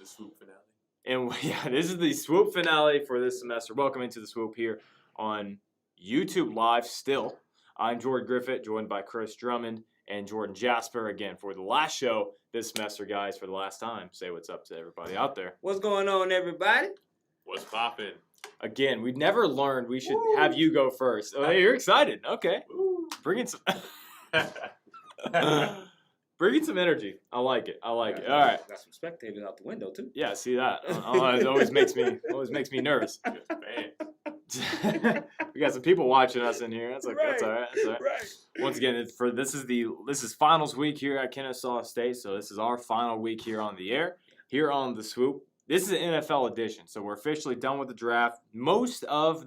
the Swoop finale. And yeah, this is the Swoop finale for this semester. Welcome into the Swoop here on YouTube Live still. I'm Jordan Griffitt, joined by Chris Drummond and Jordan Jasper again for the last show this semester, guys, for the last time. Say what's up to everybody out there. What's going on, everybody? What's poppin'? Again, we never learned we should have you go first. Oh, hey, you're excited. Okay. Bring in some bring in some energy. I like it. All right. Got some spectators out the window too. Yeah, see that. It always makes me nervous. We got some people watching us in here. That's all right. Right. Once again, this is finals week here at Kennesaw State, so this is our final week here on the air, here on the Swoop. This is an NFL edition, so we're officially done with the draft. Most of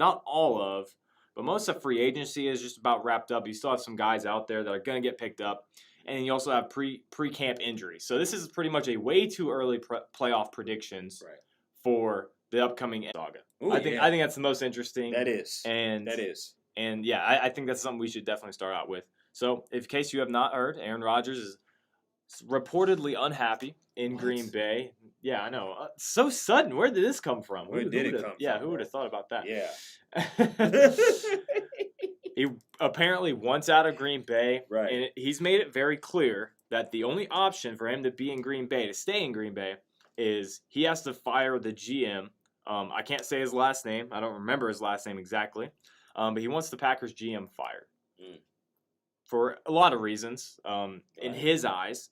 free agency is just about wrapped up. You still have some guys out there that are going to get picked up, and you also have pre-camp injuries. So this is pretty much a way too early playoff predictions for the upcoming saga. Ooh, I think that's the most interesting. That is. And yeah, I think that's something we should definitely start out with. So, in case you have not heard, Aaron Rodgers is reportedly unhappy in Green Bay. Yeah, I know. So sudden. Where did this come from? Where did it come from? Yeah, who would have thought about that? Yeah. He apparently wants out of Green Bay. Right. And he's made it very clear that the only option for him to be in Green Bay, to stay in Green Bay, is he has to fire the GM. I can't say his last name. I don't remember his last name exactly. But he wants the Packers GM fired. For a lot of reasons, in his eyes.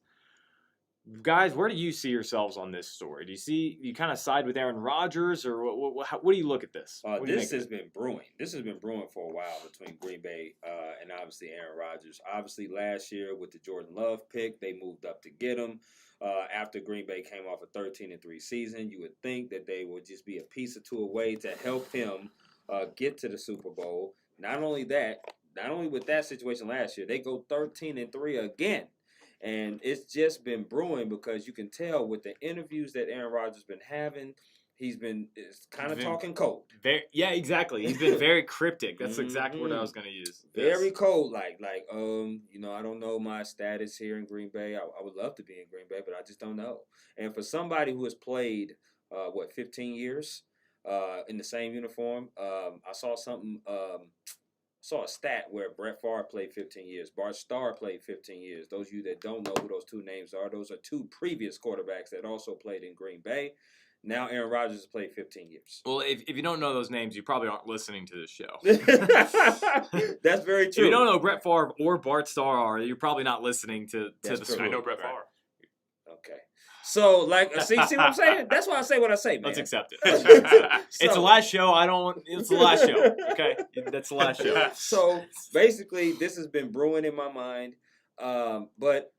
Guys, where do you see yourselves on this story? Do you kind of side with Aaron Rodgers, or what do you look at this? This has been brewing. This has been brewing for a while between Green Bay and obviously Aaron Rodgers. Obviously, last year with the Jordan Love pick, they moved up to get him. After Green Bay came off a 13-3 season, you would think that they would just be a piece or two away to help him get to the Super Bowl. Not only with that situation last year, they go 13-3 again. And it's just been brewing because you can tell with the interviews that Aaron Rodgers has been having, he's kind of talking cold. Yeah, exactly. He's been very cryptic. That's exactly what I was going to use. Very cold, like I don't know my status here in Green Bay. I would love to be in Green Bay, but I just don't know. And for somebody who has played 15 years in the same uniform, I saw something. Saw a stat where Brett Favre played 15 years. Bart Starr played 15 years. Those of you that don't know who those two names are, those are two previous quarterbacks that also played in Green Bay. Now Aaron Rodgers has played 15 years. Well, if you don't know those names, you probably aren't listening to this show. That's very true. If you don't know Brett Favre or Bart Starr, you're probably not listening to the Swoop. I know Brett Favre. Okay. So, see what I'm saying? That's why I say what I say, man. Let's accept it. It's the last show. It's the last show. Okay? That's the last show. So, basically, this has been brewing in my mind. But,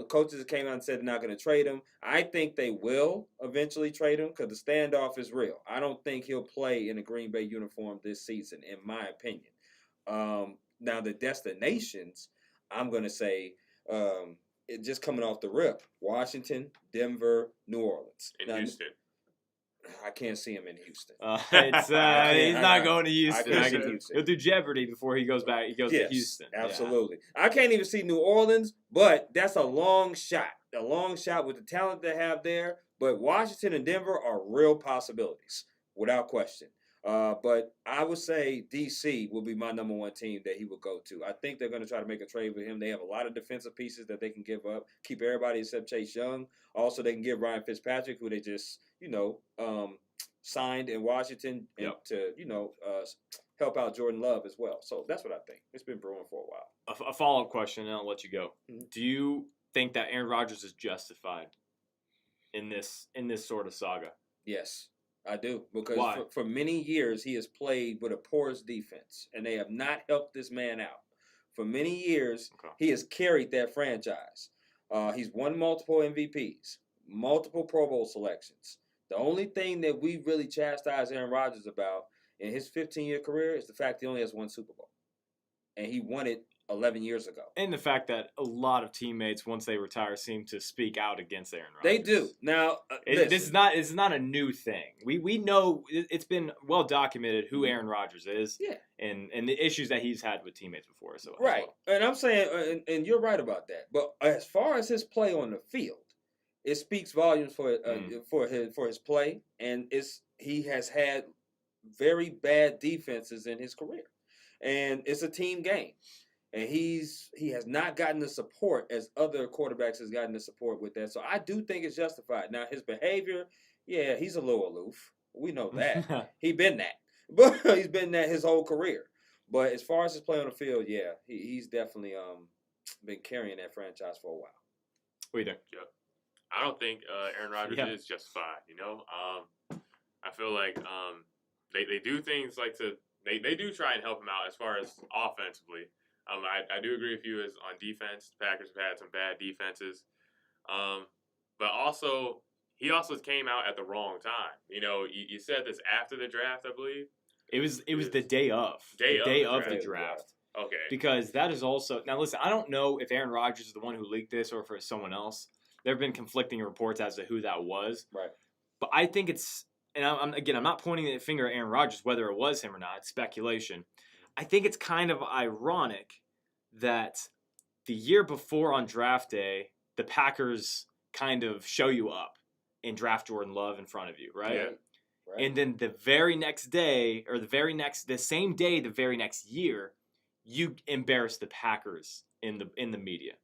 coaches came out and said they're not going to trade him. I think they will eventually trade him because the standoff is real. I don't think he'll play in a Green Bay uniform this season, in my opinion. Now, the destinations, I'm going to say... it just coming off the rip, Washington, Denver, New Orleans. Houston. I can't see him in Houston. He's not going to Houston. He'll do Jeopardy before he goes back. He goes to Houston. Absolutely. Yeah. I can't even see New Orleans, but that's a long shot. A long shot with the talent they have there. But Washington and Denver are real possibilities, without question. But I would say D.C. will be my number one team that he will go to. I think they're going to try to make a trade with him. They have a lot of defensive pieces that they can give up, keep everybody except Chase Young. Also, they can give Ryan Fitzpatrick, who they just, signed in Washington to help out Jordan Love as well. So that's what I think. It's been brewing for a while. A follow-up question, and I'll let you go. Mm-hmm. Do you think that Aaron Rodgers is justified in this sort of saga? Yes. I do, because for many years he has played with a porous defense, and they have not helped this man out. For many years, he has carried that franchise. He's won multiple MVPs, multiple Pro Bowl selections. The only thing that we really chastise Aaron Rodgers about in his 15-year career is the fact he only has one Super Bowl, and he won it 11 years ago. And the fact that a lot of teammates, once they retire, seem to speak out against Aaron Rodgers. They do. Now, this is not a new thing. We know it's been well documented who Aaron Rodgers is, and the issues that he's had with teammates before. So right, and I'm saying, and you're right about that. But as far as his play on the field, it speaks volumes for his play, and he has had very bad defenses in his career, and it's a team game. And he has not gotten the support as other quarterbacks has gotten the support with that. So I do think it's justified. Now his behavior, yeah, he's a little aloof. We know that. He's been that. But he's been that his whole career. But as far as his play on the field, yeah, he's definitely been carrying that franchise for a while. What do you think? Yeah. I don't think Aaron Rodgers is justified, you know? I feel like they do things like they do try and help him out as far as offensively. I do agree with you as on defense. The Packers have had some bad defenses. But also, he also came out at the wrong time. You know, you said this after the draft, I believe. It was the day of. Day of the draft. Okay. Because that is also... Now, listen, I don't know if Aaron Rodgers is the one who leaked this or if it's someone else. There have been conflicting reports as to who that was. Right. But I think it's... And I'm not pointing the finger at Aaron Rodgers, whether it was him or not. It's speculation. I think it's kind of ironic that the year before on draft day, the Packers kind of show you up and draft Jordan Love in front of you, right? Yeah. Right. And then the very next day, or the same day, the very next year, you embarrass the Packers in the media.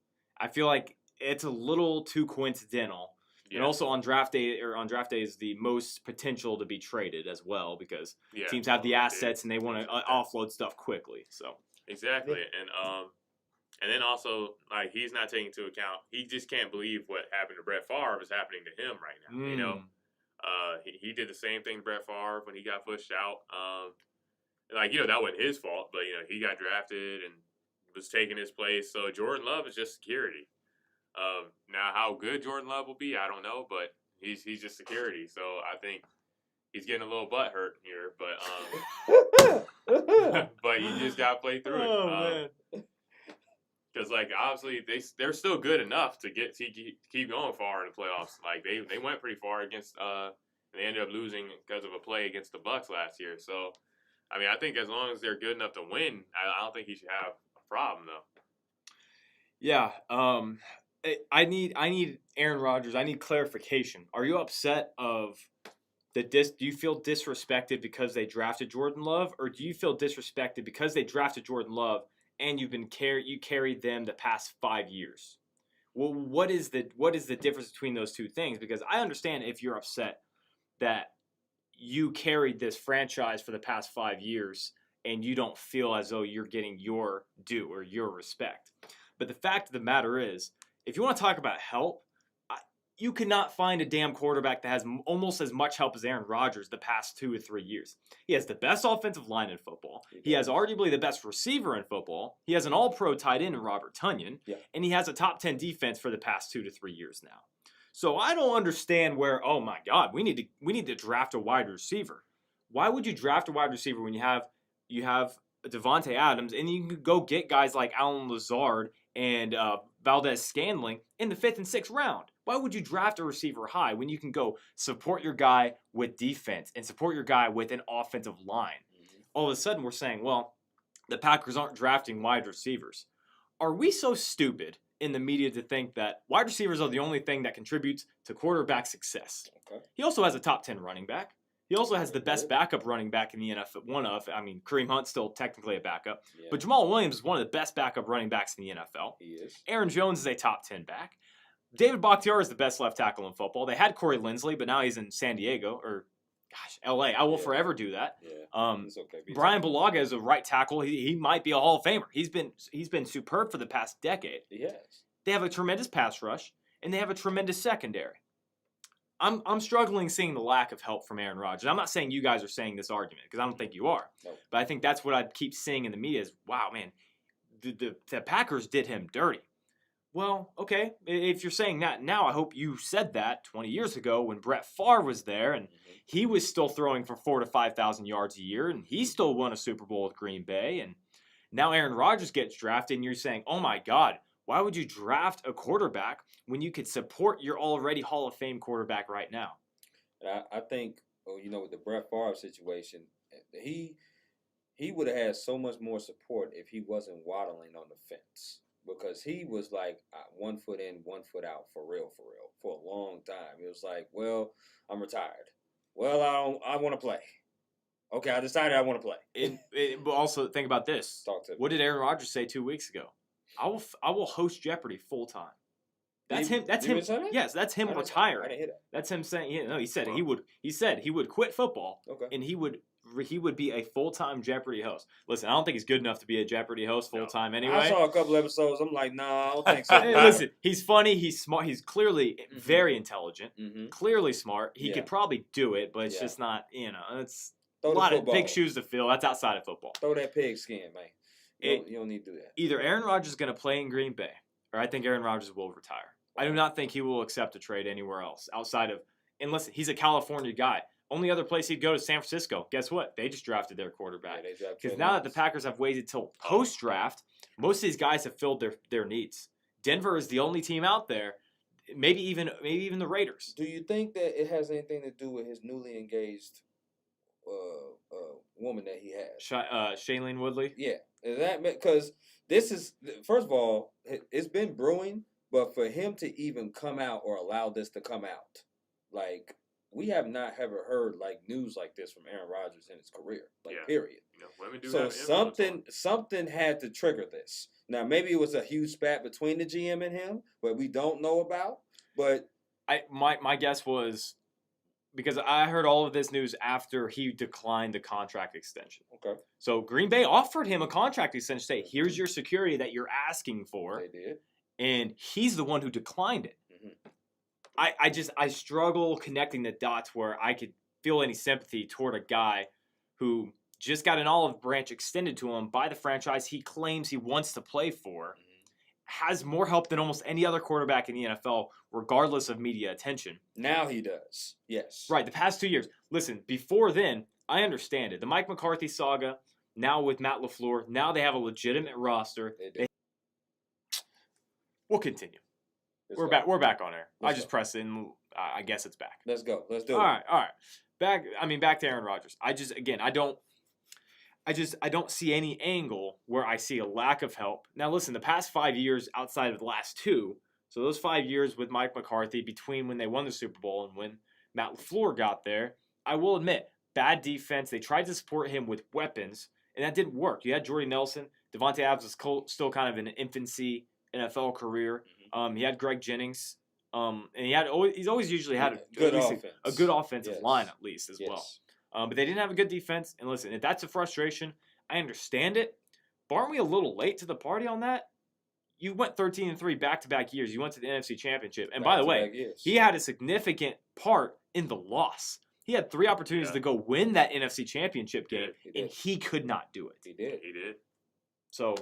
I feel like it's a little too coincidental. Yeah. And also on draft day is the most potential to be traded as well because teams have the assets and they want to offload stuff quickly. So exactly, and then also like he's not taking into account. He just can't believe what happened to Brett Favre is happening to him right now. You know, he did the same thing to Brett Favre when he got pushed out. Like that wasn't his fault, but he got drafted and was taking his place. So Jordan Love is just security. Now, how good Jordan Love will be, I don't know, but he's just security. So I think he's getting a little butt hurt here, but but you just gotta play through it. Man. Because like obviously they're still good enough to keep going far in the playoffs. Like they went pretty far against. They ended up losing because of a play against the Bucs last year. So I mean, I think as long as they're good enough to win, I don't think he should have a problem though. Yeah. I need Aaron Rodgers. I need clarification. Are you upset of do you feel disrespected because they drafted Jordan Love, or do you feel disrespected because they drafted Jordan Love and you carried them the past 5 years? Well, what is the difference between those two things? Because I understand if you're upset that you carried this franchise for the past 5 years and you don't feel as though you're getting your due or your respect. But the fact of the matter is, if you want to talk about help, you cannot find a damn quarterback that has almost as much help as Aaron Rodgers the past 2 or 3 years. He has the best offensive line in football. He has arguably the best receiver in football. He has an all-pro tight end in Robert Tonyan. Yeah. And he has a top 10 defense for the past 2 to 3 years now. So I don't understand where, oh my God, we need to draft a wide receiver. Why would you draft a wide receiver when you have Devontae Adams and you can go get guys like Allen Lazard and Valdez-Scantling in the 5th and 6th round? Why would you draft a receiver high when you can go support your guy with defense and support your guy with an offensive line? Mm-hmm. All of a sudden we're saying, well, the Packers aren't drafting wide receivers. Are we so stupid in the media to think that wide receivers are the only thing that contributes to quarterback success? Okay. He also has a top 10 running back. He also has the best backup running back in the NFL. Kareem Hunt's still technically a backup. Yeah. But Jamal Williams is one of the best backup running backs in the NFL. He is. Aaron Jones is a top 10 back. David Bakhtiari is the best left tackle in football. They had Corey Linsley, but now he's in San Diego or, L.A. I will forever do that. Yeah. It's okay. Brian Bulaga is a right tackle. He might be a Hall of Famer. He's been superb for the past decade. He has. They have a tremendous pass rush, and they have a tremendous secondary. I'm struggling seeing the lack of help from Aaron Rodgers. I'm not saying you guys are saying this argument because I don't think you are. No. But I think that's what I keep seeing in the media is, wow, man, the Packers did him dirty. Well, okay, if you're saying that now, I hope you said that 20 years ago when Brett Favre was there and he was still throwing for 4,000 to 5,000 yards a year and he still won a Super Bowl with Green Bay. And now Aaron Rodgers gets drafted and you're saying, oh my God, why would you draft a quarterback when you could support your already Hall of Fame quarterback right now? I think, with the Brett Favre situation, he would have had so much more support if he wasn't waddling on the fence. because he was like 1 foot in, 1 foot out for real, for a long time. It was like, well, I'm retired. Well, I want to play. Okay, I decided I want to play. But also think about this. Talk to me. What did Aaron Rodgers say 2 weeks ago? I will host Jeopardy full time. That's him. That's him. Yes, that's him retiring. I didn't hear that. That's him saying. He said he would. He said he would quit football. Okay. And he would be a full-time Jeopardy host. Listen, I don't think he's good enough to be a Jeopardy host full-time anyway. I saw a couple episodes. I'm like, nah, I don't think so. Hey, listen, he's funny. He's smart. He's clearly very intelligent. Clearly smart. He could probably do it, but it's just not, it's a lot of big shoes to fill. That's outside of football. Throw that pig skin, man. You don't need to do that. Either Aaron Rodgers is going to play in Green Bay, or I think Aaron Rodgers will retire. I do not think he will accept a trade anywhere else outside of, and listen, he's a California guy. Only other place he'd go is San Francisco. Guess what? They just drafted their quarterback. Because now that the Packers have waited till post-draft, most of these guys have filled their needs. Denver is the only team out there. Maybe even the Raiders. Do you think that it has anything to do with his newly engaged woman that he has? Shailene Woodley? Yeah. Is that because this is, first of all, it's been brewing, but for him to even come out or allow this to come out, like, we have not ever heard like news like this from Aaron Rodgers in his career, period. Women do so have something had to trigger this. Now maybe it was a huge spat between the GM and him, but we don't know about. But my guess was, because I heard all of this news after he declined the contract extension. Okay. So Green Bay offered him a contract extension. Say, here's your security that you're asking for. They did, and he's the one who declined it. I struggle connecting the dots where I could feel any sympathy toward a guy who just got an olive branch extended to him by the franchise he claims he wants to play for, has more help than almost any other quarterback in the NFL, regardless of media attention. Now he does, yes. Right, the past 2 years. Listen, before then, I understand it. The Mike McCarthy saga, now with Matt LaFleur, now they have a legitimate roster. We'll continue. We're back on air. I just pressed in. I guess it's back. Let's go. Let's do it. All right. Back to Aaron Rodgers. I don't see any angle where I see a lack of help. Now listen, the past 5 years outside of the last two, so those 5 years with Mike McCarthy between when they won the Super Bowl and when Matt LaFleur got there, I will admit, bad defense. They tried to support him with weapons, and that didn't work. You had Jordy Nelson. Devontae Adams was still kind of in an infancy NFL career. He had Greg Jennings, and he's always usually had a good offensive line at least as well. But they didn't have a good defense. And listen, if that's a frustration, I understand it. But aren't we a little late to the party on that? You went 13-3 back-to-back years. You went to the NFC Championship, and by the way, he had a significant part in the loss. He had 3 opportunities to go win that NFC Championship game, and he could not do it. He did. So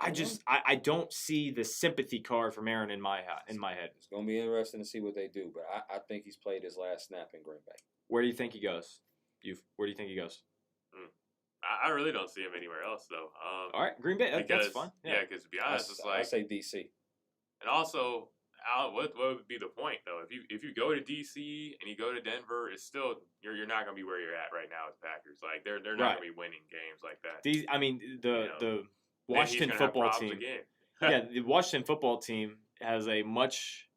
I don't see the sympathy card from Aaron in my head. It's gonna be interesting to see what they do, but I think he's played his last snap in Green Bay. Where do you think he goes? Where do you think he goes? I really don't see him anywhere else though. All right, Green Bay. That's fine. Yeah, because to be honest, it's like I say DC. And also, what would be the point though? If you go to DC and you go to Denver, it's still you're not gonna be where you're at right now with Packers. Like they're not gonna be winning games like that. The Washington football team. The Washington football team has a much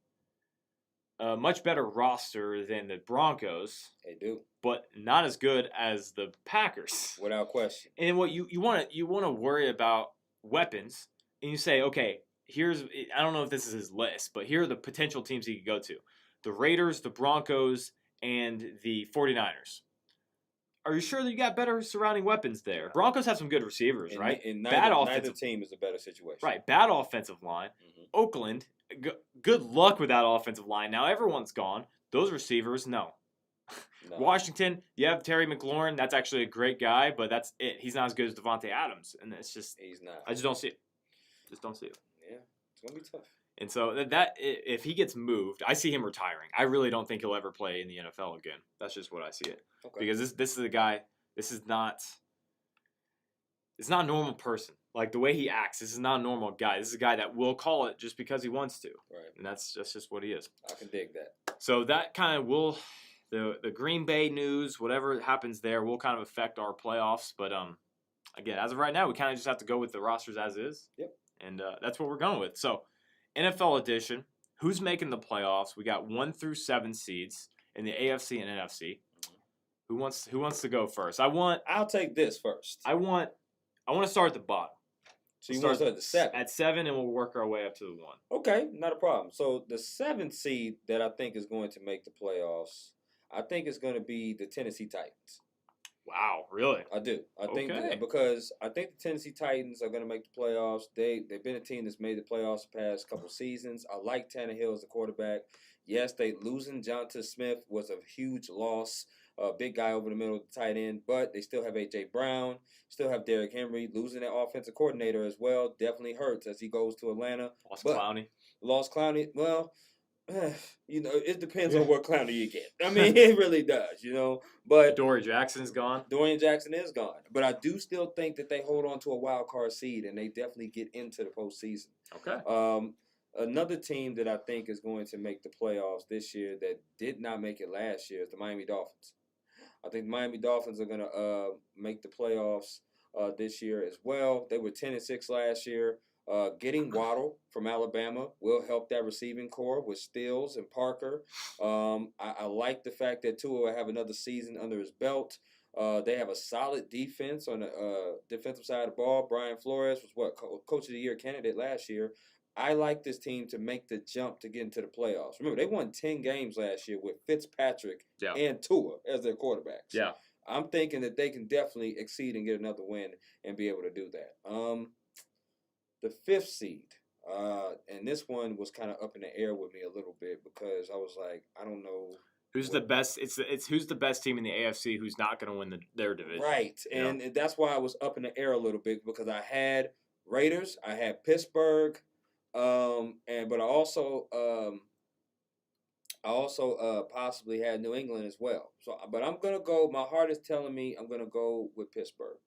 better roster than the Broncos. They do, but not as good as the Packers, without question. And what you want to worry about weapons, and you say, okay, I don't know if this is his list, but here are the potential teams he could go to: the Raiders, the Broncos, and the 49ers. Are you sure that you got better surrounding weapons there? Broncos have some good receivers, right? And neither team is a better situation. Right, bad offensive line. Oakland, good luck with that offensive line. Now everyone's gone. Those receivers, no. Washington, you have Terry McLaurin. That's actually a great guy, but that's it. He's not as good as Devontae Adams, and it's just he's not. I just don't see it. Just don't see it. Yeah, it's gonna be tough. And so that if he gets moved, I see him retiring. I really don't think he'll ever play in the NFL again. That's just what I see it. Okay. Because this is a guy. It's not a normal person. Like the way he acts, this is not a normal guy. This is a guy that will call it just because he wants to. Right. And that's just what he is. I can dig that. So that kind of will the Green Bay news, whatever happens there, will kind of affect our playoffs. But again, as of right now, we kind of just have to go with the rosters as is. Yep. And that's what we're going with. So, NFL edition, who's making the playoffs? We got 1 through 7 seeds in the AFC and NFC. Who wants to go first? I'll take this first. I want to start at the bottom. So you want to start at the 7? At 7, and we'll work our way up to the 1. Okay, not a problem. So the 7th seed that I think is going to make the playoffs, I think it's going to be the Tennessee Titans. Wow, really? I do. I think Okay. because I think the Tennessee Titans are going to make the playoffs. They've been a team that's made the playoffs the past couple seasons. I like Tannehill as the quarterback. Yes, losing Jonathan Smith was a huge loss. Big guy over the middle of the tight end, but they still have A.J. Brown, still have Derrick Henry. Losing that offensive coordinator as well definitely hurts as he goes to Atlanta. Lost Clowney. Well, it depends on what Clowney you get. I mean, it really does, But Dory Jackson's gone. Dorian Jackson is gone. But I do still think that they hold on to a wild card seed, and they definitely get into the postseason. Okay. Another team that I think is going to make the playoffs this year that did not make it last year is the Miami Dolphins. I think the Miami Dolphins are going to make the playoffs this year as well. They were 10-6 last year. Getting Waddle from Alabama will help that receiving core with Stills and Parker. I like the fact that Tua will have another season under his belt. They have a solid defense on the defensive side of the ball. Brian Flores was Coach of the Year candidate last year. I like this team to make the jump to get into the playoffs. Remember, they won 10 games last year with Fitzpatrick and Tua as their quarterbacks. Yeah. I'm thinking that they can definitely exceed and get another win and be able to do that. The 5th seed, and this one was kind of up in the air with me a little bit because I was like, I don't know. Who's the best? It's who's the best team in the AFC who's not going to win their division. Right, and that's why I was up in the air a little bit because I had Raiders, I had Pittsburgh, but I also possibly had New England as well. So, but I'm gonna go. My heart is telling me I'm gonna go with Pittsburgh,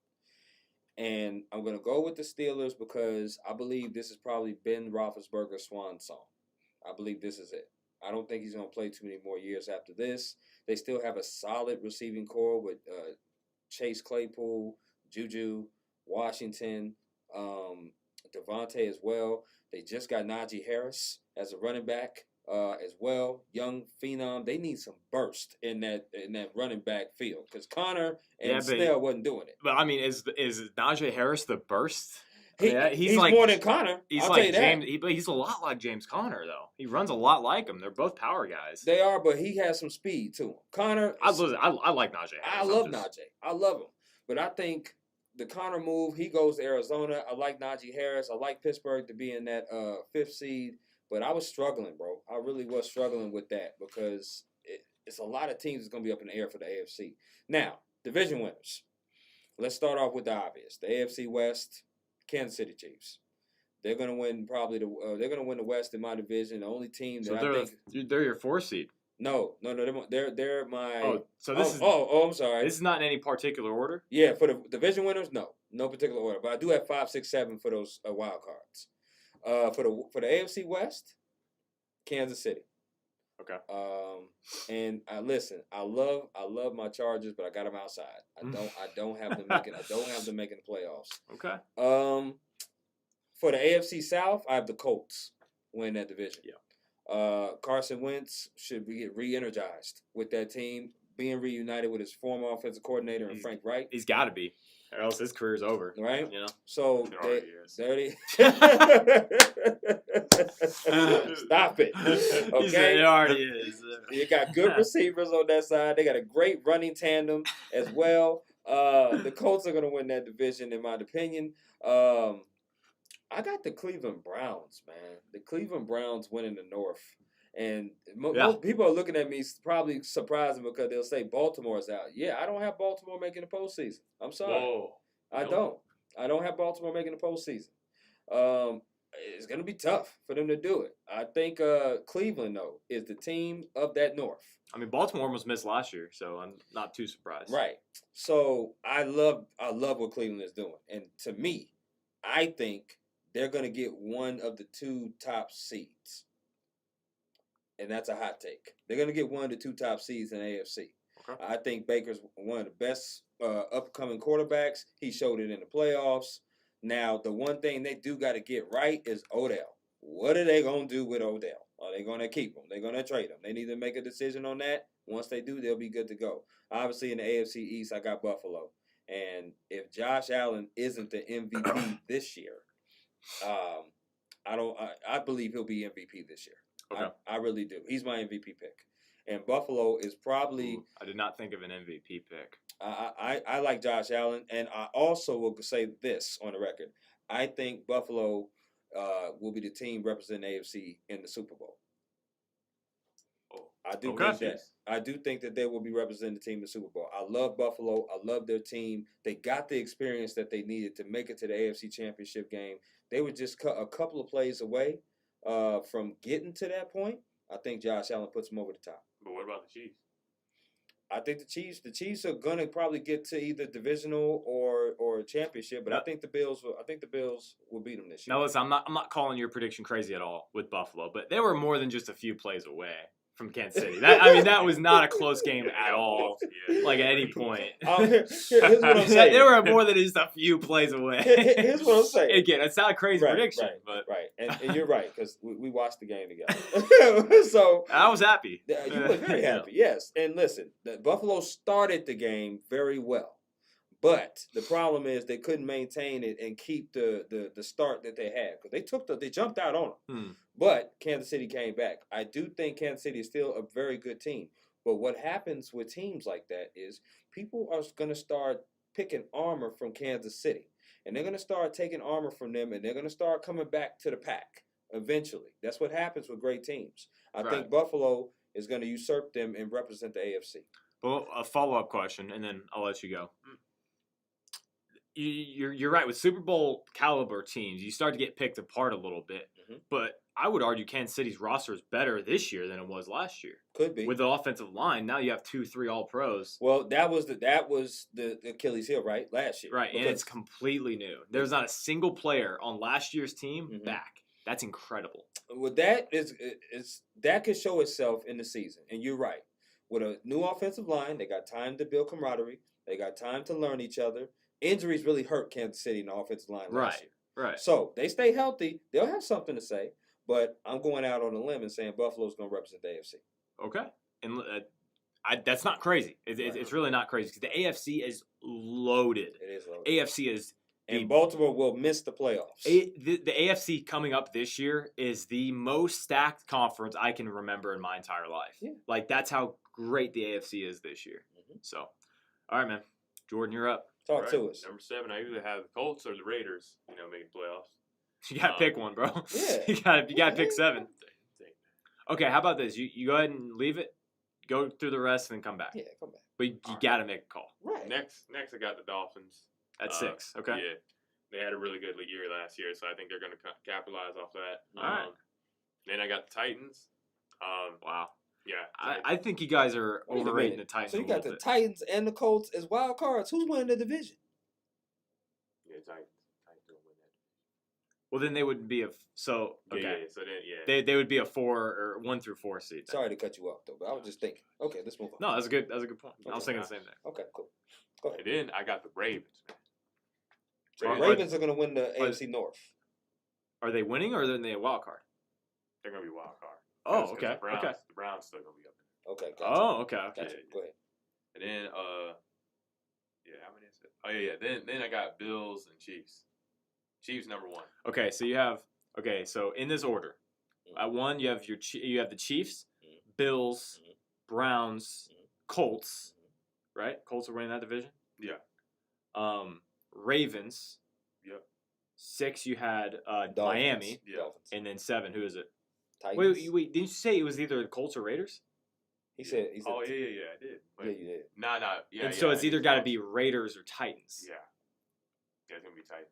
and I'm gonna go with the Steelers because I believe this is probably Ben Roethlisberger's swan song. I believe this is it. I don't think he's gonna play too many more years after this. They still have a solid receiving core with Chase Claypool, Juju, Washington, Devontae as well. They just got Najee Harris as a running back as well. Young phenom. They need some burst in that running back field because Connor and Snell wasn't doing it. But I mean, is Najee Harris the burst? He's like, more than Connor. He's I'll like tell you James. that. He's a lot like James Conner though. He runs a lot like him. They're both power guys. They are, but he has some speed to him. Connor. I like Najee Harris. I love Najee. I love him, but I think the Connor move, he goes to Arizona. I like Najee Harris. I like Pittsburgh to be in that 5th seed. But I was struggling, bro. I really was struggling with that because it's a lot of teams that's going to be up in the air for the AFC. Now, division winners. Let's start off with the obvious. The AFC West, Kansas City Chiefs. They're going to win they're going to win the West in my division. The only team that I think they're your 4th seed. No, they're my. Oh, so this is. Oh, I'm sorry. This is not in any particular order. Yeah, for the division winners, no particular order. But I do have 5, 6, 7 for those wild cards. For the AFC West, Kansas City. Okay. And listen, I love my Chargers, but I got them outside. I don't have them making. I don't have them making the playoffs. Okay. For the AFC South, I have the Colts win that division. Yeah. Carson Wentz should get re-energized with that team, being reunited with his former offensive coordinator and Frank Wright. He's got to be, or else his career's over. Right? So, 30. Stop it. Okay? It already is. You got good receivers on that side. They got a great running tandem as well. The Colts are going to win that division, in my opinion. I got the Cleveland Browns, man. The Cleveland Browns winning the North. And most people are looking at me probably surprising because they'll say Baltimore's out. Yeah, I don't have Baltimore making the postseason. I'm sorry. Whoa. I don't have Baltimore making the postseason. It's going to be tough for them to do it. I think Cleveland, though, is the team of that North. I mean, Baltimore almost missed last year, so I'm not too surprised. Right. So I love what Cleveland is doing. And to me, I think they're going to get one of the 2 top seeds. And that's a hot take. They're going to get one of the 2 top seeds in AFC. Okay. I think Baker's one of the best upcoming quarterbacks. He showed it in the playoffs. Now, the one thing they do got to get right is Odell. What are they going to do with Odell? Are they going to keep him? They're going to trade him? They need to make a decision on that. Once they do, they'll be good to go. Obviously, in the AFC East, I got Buffalo. And if Josh Allen isn't the MVP this year, I believe he'll be MVP this year. Okay. I really do. He's my MVP pick. And Buffalo is probably. Ooh, I did not think of an MVP pick. I like Josh Allen, and I also will say this on the record. I think Buffalo will be the team representing AFC in the Super Bowl. I do think that. I do think that they will be representing the team in the Super Bowl. I love Buffalo. I love their team. They got the experience that they needed to make it to the AFC Championship game. They were just a couple of plays away from getting to that point. I think Josh Allen puts them over the top. But what about the Chiefs? I think the Chiefs are gonna probably get to either divisional or championship, but I think the Bills will beat them this year. Now listen, I'm not calling your prediction crazy at all with Buffalo, but they were more than just a few plays away from Kansas City. That was not a close game at all. Like at any point. Here's what I'm saying. They were more than just a few plays away. Here's what I'm saying. Again, it's not a crazy prediction, but and you're right because we watched the game together. So I was happy. You were very happy, yes. And listen, Buffalo started the game very well. But the problem is they couldn't maintain it and keep the start that they had because they jumped out on them. But Kansas City came back. I do think Kansas City is still a very good team. But what happens with teams like that is people are going to start picking armor from Kansas City, and they're going to start taking armor from them, and they're going to start coming back to the pack eventually. That's what happens with great teams. I think Buffalo is going to usurp them and represent the AFC. Well, a follow-up question, and then I'll let you go. You're right. With Super Bowl caliber teams, you start to get picked apart a little bit. But I would argue Kansas City's roster is better this year than it was last year. Could be. With the offensive line, now you have 2-3 All-Pros. Well, that was the Achilles heel, right? Last year. Right, and it's completely new. There's not a single player on last year's team back. That's incredible. Well, that could show itself in the season. And you're right. With a new offensive line, they got time to build camaraderie. They got time to learn each other. Injuries really hurt Kansas City in the offensive line last year. Right. So they stay healthy. They'll have something to say. But I'm going out on a limb and saying Buffalo's going to represent the AFC. Okay. And that's not crazy. It's really not crazy because the AFC is loaded. It is loaded. AFC is. And Baltimore will miss the playoffs. The AFC coming up this year is the most stacked conference I can remember in my entire life. Yeah. Like, that's how great the AFC is this year. So, all right, man. Jordan, you're up. Talk to us. Number 7, I either have the Colts or the Raiders, making playoffs. You got to pick one, bro. Yeah. you got to pick 7. Okay, how about this? You go ahead and leave it, go through the rest, and then come back. Yeah, come back. But you got to make a call. Right. Next, I got the Dolphins. At 6, okay. Yeah. They had a really good year last year, so I think they're going to capitalize off that. All right. Then I got the Titans. Wow. Yeah. I think you guys are overrating the Titans. So you got the Titans and the Colts as wild cards. Who's winning the division? Yeah, Titans don't win that. Well, then they would be okay. Yeah, so then, They would be a 4 or 1 through 4 seed. Then. Sorry to cut you off though, but I was just thinking. Okay, let's move on. No, that's a good point. I was thinking the same thing. Okay, cool. Go ahead. And then I got the Ravens. So the Ravens are going to win the AFC North. Are they winning or are they a wild card? They're going to be wild card. Oh, okay. The Browns still going to be up there. Okay. Gotcha. Oh, okay. Gotcha. Go ahead. And then, how many is it? Oh, yeah. Then I got Bills and Chiefs. Chiefs number 1. Okay, so you have so in this order, at 1 you have the Chiefs, Bills, Browns, Colts, right? Colts are winning that division. Yeah. Ravens. Yep. 6 you had Dolphins. Miami. Yeah. Dolphins. And then 7, who is it? Titans. Wait, didn't you say it was either the Colts or Raiders? He said. Oh, yeah, I did. Yeah, you did. Nah, yeah. And so it's either got to be Raiders or Titans. Yeah. Yeah, it's going to be Titans.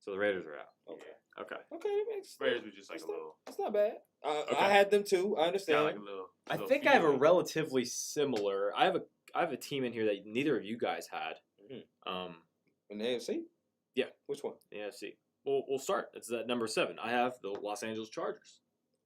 So the Raiders are out. Okay. Okay. That makes sense. Raiders was just like a little. It's not bad. Okay. I had them too. I understand. Like a little I think I have a relatively similar. I have a team in here that neither of you guys had. In the AFC? Yeah. Which one? The AFC. We'll start. It's that number 7. I have the Los Angeles Chargers.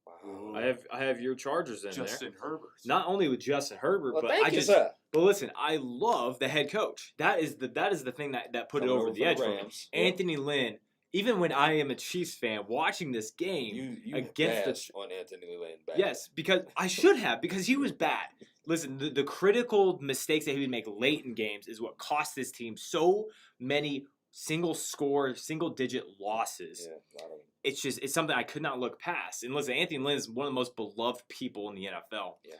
Wow. I have your Chargers in Justin there. Herbert. Not only with Justin Herbert, Well, but thank you, sir. But listen, I love the head coach. That is the thing that put Coming it over over the for edge the for me. Rams. Yep. Anthony Lynn. Even when I am a Chiefs fan, watching this game You against bashed on Anthony Lynn back. yes, because I should have because he was bad. Listen, the critical mistakes that he would make late in games is what cost this team so many single-digit losses. Yeah, a lot of them. It's something I could not look past. And listen, Anthony Lynn is one of the most beloved people in the NFL. Yeah.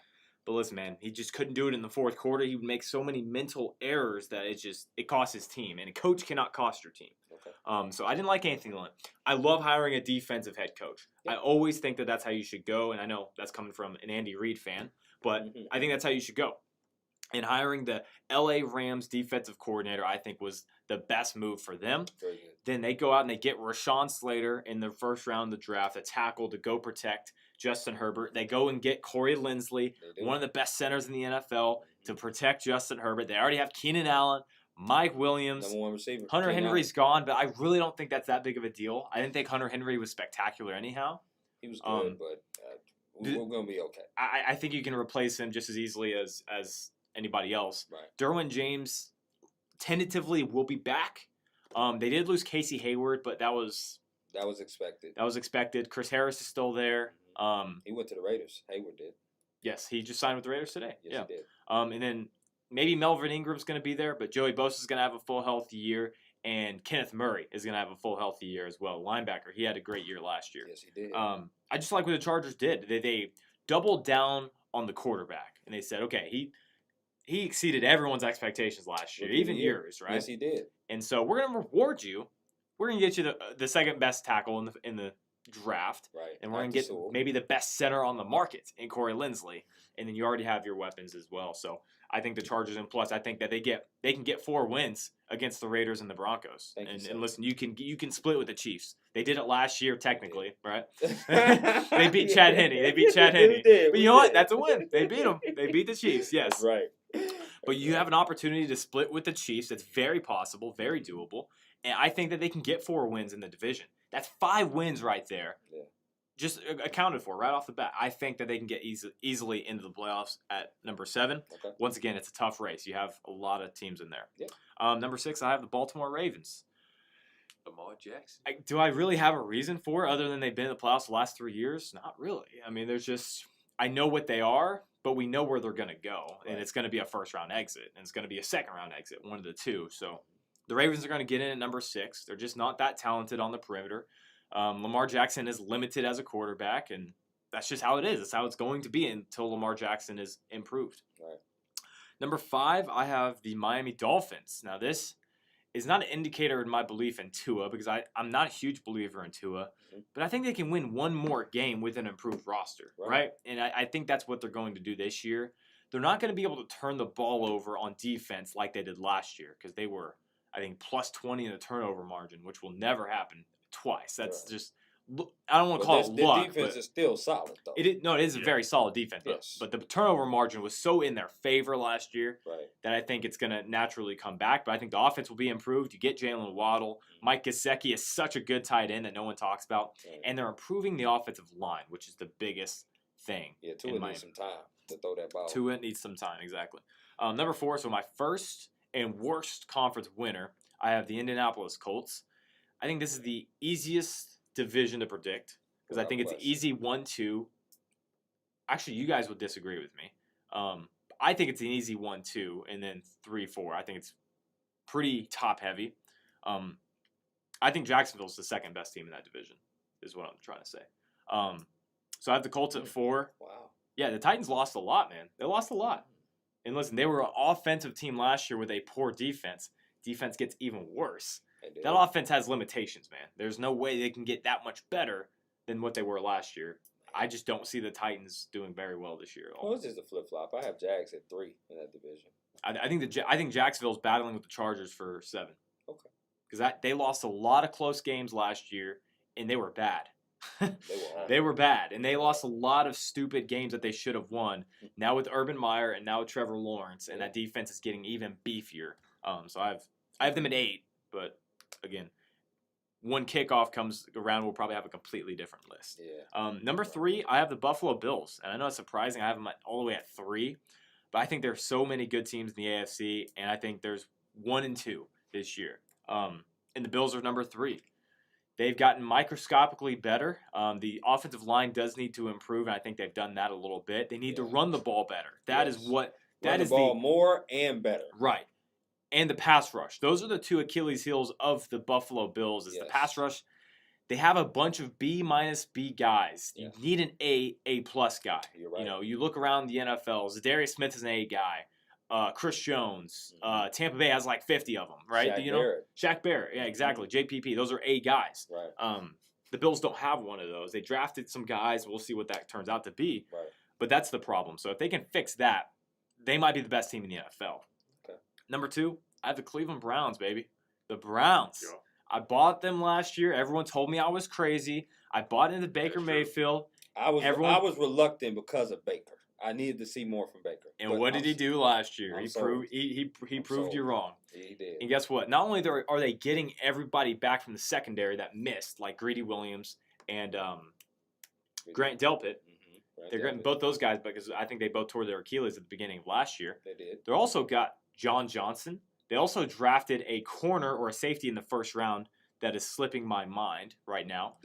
But listen, man, he just couldn't do it in the fourth quarter. He would make so many mental errors that it cost his team. And a coach cannot cost your team. Okay. So I didn't like Anthony Lynn. I love hiring a defensive head coach. Yeah. I always think that that's how you should go. And I know that's coming from an Andy Reid fan. But I think that's how you should go. And hiring the LA Rams defensive coordinator, I think, was the best move for them. Very good. Then they go out and they get Rashawn Slater in the first round of the draft, a tackle to go protect Justin Herbert. They go and get Corey Linsley, one of the best centers in the NFL, to protect Justin Herbert. They already have Keenan Allen, Mike Williams. Number one receiver. Hunter Henry's gone, but I really don't think that's that big of a deal. I didn't think Hunter Henry was spectacular anyhow. He was good, but we're going to be okay. I think you can replace him just as easily as anybody else. Right. Derwin James tentatively will be back. They did lose Casey Hayward, but that was expected. Chris Harris is still there. He went to the Raiders. Hayward did. Yes, he just signed with the Raiders today. Yes, he did. And then maybe Melvin Ingram's going to be there, but Joey Bosa is going to have a full healthy year, and Kenneth Murray is going to have a full healthy year as well. Linebacker, he had a great year last year. Yes, he did. I just like what the Chargers did. They doubled down on the quarterback, and they said, okay, he exceeded everyone's expectations last year, even yours, right? Yes, he did. And so we're going to reward you. We're going to get you the second best tackle in the draft, right? And we're going to get maybe the best center on the market in Corey Linsley, and then you already have your weapons as well. So I think the Chargers, and plus I think that they can get 4 wins against the Raiders and the Broncos. And listen, you can split with the Chiefs. They did it last year technically, right? They beat Chad Henne. But you know what? That's a win. They beat them. They beat the Chiefs. Yes. Right. But you have an opportunity to split with the Chiefs. That's very possible, very doable. And I think that they can get 4 wins in the division. That's 5 wins right there. Yeah. Just accounted for right off the bat. I think that they can get easily into the playoffs at number 7. Okay. Once again, it's a tough race. You have a lot of teams in there. Yeah. Number 6, I have the Baltimore Ravens. Lamar Jackson. Do I really have a reason for it other than they've been in the playoffs the last 3 years? Not really. I mean, I know what they are, but we know where they're going to go. Right. And it's going to be a first-round exit, and it's going to be a second-round exit, one of the two. So the Ravens are going to get in at number 6. They're just not that talented on the perimeter. Lamar Jackson is limited as a quarterback, and that's just how it is. It's how it's going to be until Lamar Jackson is improved. Right. Number 5, I have the Miami Dolphins. Now, this is not an indicator in my belief in Tua because I'm not a huge believer in Tua, but I think they can win one more game with an improved roster, right? And I think that's what they're going to do this year. They're not going to be able to turn the ball over on defense like they did last year because they were, I think, plus 20 in the turnover margin, which will never happen twice. That's just, I don't want to call it luck. The defense is still solid, though. It is a very solid defense. Yes. But the turnover margin was so in their favor last year right. that I think it's going to naturally come back. But I think the offense will be improved. You get Jalen Waddle. Mike Gesicki is such a good tight end that no one talks about. Right. And they're improving the offensive line, which is the biggest thing. Yeah, Tua needs some time to throw that ball. Tua needs some time, exactly. Number 4, so my first and worst conference winner, I have the Indianapolis Colts. I think this is the easiest division to predict because I think it's an easy 1-2. Actually, you guys would disagree with me. I think it's an easy 1-2 and then 3-4. I think it's pretty top heavy. I think Jacksonville's the second best team in that division is what I'm trying to say. So I have the Colts at 4. Wow. Yeah, the Titans lost a lot, man. They lost a lot. And listen, they were an offensive team last year with a poor defense. Defense gets even worse. That offense has limitations, man. There's no way they can get that much better than what they were last year. I just don't see the Titans doing very well this year at all. Well, it's just a flip-flop. I have Jags at 3 in that division. I think Jacksonville's battling with the Chargers for 7. Okay. Because they lost a lot of close games last year, and they were bad. They were bad, and they lost a lot of stupid games that they should have won. Now with Urban Meyer and now with Trevor Lawrence, and that defense is getting even beefier. So I have them at 8, but again, when kickoff comes around, we'll probably have a completely different list. Yeah. Number 3, I have the Buffalo Bills. And I know it's surprising. I have them all the way at 3. But I think there's so many good teams in the AFC. And I think there's 1 and 2 this year. And the Bills are number 3. They've gotten microscopically better. The offensive line does need to improve. And I think they've done that a little bit. They need to run the ball better. That is what... Run the ball more and better. Right. And the pass rush. Those are the 2 Achilles heels of the Buffalo Bills. Is the pass rush. They have a bunch of B- B guys. You need an A+ guy. You're right. You look around the NFL. Zadarius Smith is an A guy. Chris Jones. Tampa Bay has like 50 of them, right? Shaq Barrett. Yeah, exactly. JPP. Those are A guys. Right. The Bills don't have one of those. They drafted some guys. We'll see what that turns out to be. Right. But that's the problem. So if they can fix that, they might be the best team in the NFL. Okay. Number 2, I have the Cleveland Browns, baby. The Browns. Yeah. I bought them last year. Everyone told me I was crazy. I bought into Baker Mayfield. I was reluctant because of Baker. I needed to see more from Baker. And what did he do last year? He proved you wrong. He did. And guess what? Not only are they getting everybody back from the secondary that missed, like Greedy Williams and Grant Delpit. They're getting both those guys because I think they both tore their Achilles at the beginning of last year. They did. They also got John Johnson. They also drafted a corner or a safety in the first round that is slipping my mind right now.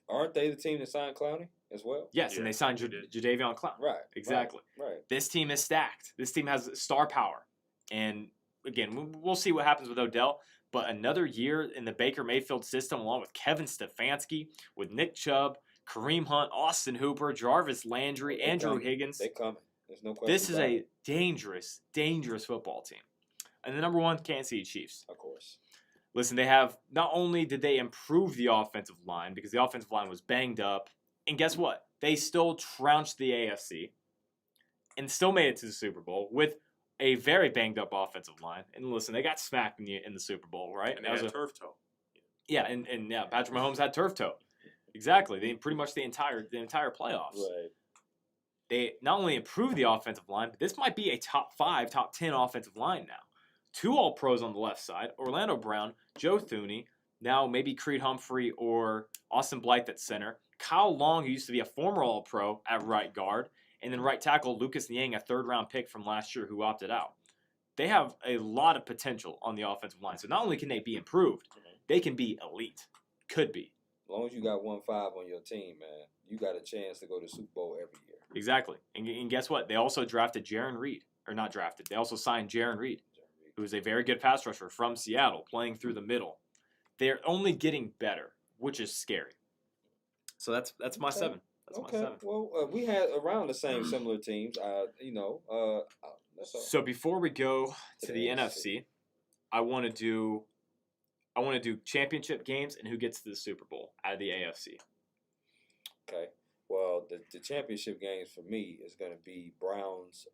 Aren't they the team that signed Clowney as well? Yes, and they signed Jadeveon Clowney. Right. Exactly. Right. This team is stacked. This team has star power. And again, we'll see what happens with Odell. But another year in the Baker Mayfield system, along with Kevin Stefanski, with Nick Chubb, Kareem Hunt, Austin Hooper, Jarvis Landry, Andrew Higgins. They're coming. There's no question. This is a dangerous, dangerous football team. And the number 1, Kansas City Chiefs. Of course. Listen, they have, not only did they improve the offensive line because the offensive line was banged up, and guess what? They still trounced the AFC and still made it to the Super Bowl with a very banged up offensive line. And listen, they got smacked in the Super Bowl, right? And they had turf toe. Yeah, and Patrick Mahomes had turf toe. Exactly. They pretty much the entire playoffs. Right. They not only improved the offensive line, but this might be a top 5, top 10 offensive line now. 2 All-Pros on the left side, Orlando Brown, Joe Thuney, now maybe Creed Humphrey or Austin Blythe at center, Kyle Long, who used to be a former All-Pro at right guard, and then right tackle Lucas Niang, a 3rd-round pick from last year who opted out. They have a lot of potential on the offensive line. So not only can they be improved, they can be elite. Could be. As long as you got 1-5 on your team, man, you got a chance to go to Super Bowl every year. Exactly. And guess what? They also drafted Jaron Reed. Or not drafted. They also signed Jaron Reed, who is a very good pass rusher from Seattle, playing through the middle. They're only getting better, which is scary. So that's my 7. That's my 7. Well, we had around the same similar teams. So before we go to the NFC, I want to do championship games and who gets to the Super Bowl out of the AFC. Okay. Well, the championship games for me is going to be Browns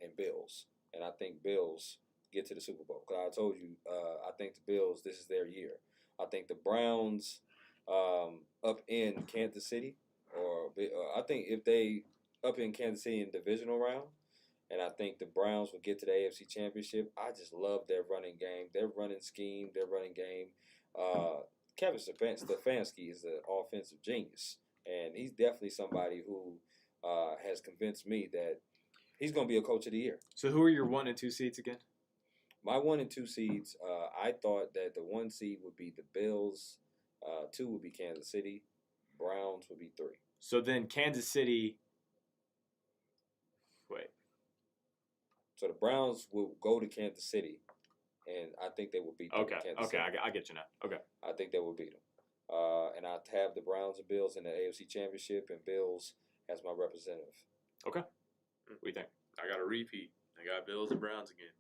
and Bills. And I think Bills get to the Super Bowl. Because I told you, I think the Bills, this is their year. I think the Browns up in Kansas City, or I think if they up in Kansas City in divisional round, and I think the Browns will get to the AFC Championship. I just love their running game, their running scheme, their running game. Kevin Stefanski is an offensive genius, and he's definitely somebody who has convinced me that he's going to be a coach of the year. So who are your 1 and 2 seeds again? My 1 and 2 seeds, I thought that the 1 seed would be the Bills, 2 would be Kansas City, Browns would be 3. So then Kansas City. Wait. So the Browns will go to Kansas City, and I think they will beat them. Okay, I get you now. Okay. I think they will beat them. And I'd have the Browns and Bills in the AFC Championship, and Bills as my representative. Okay. What do you think? I got a repeat. I got Bills and Browns again.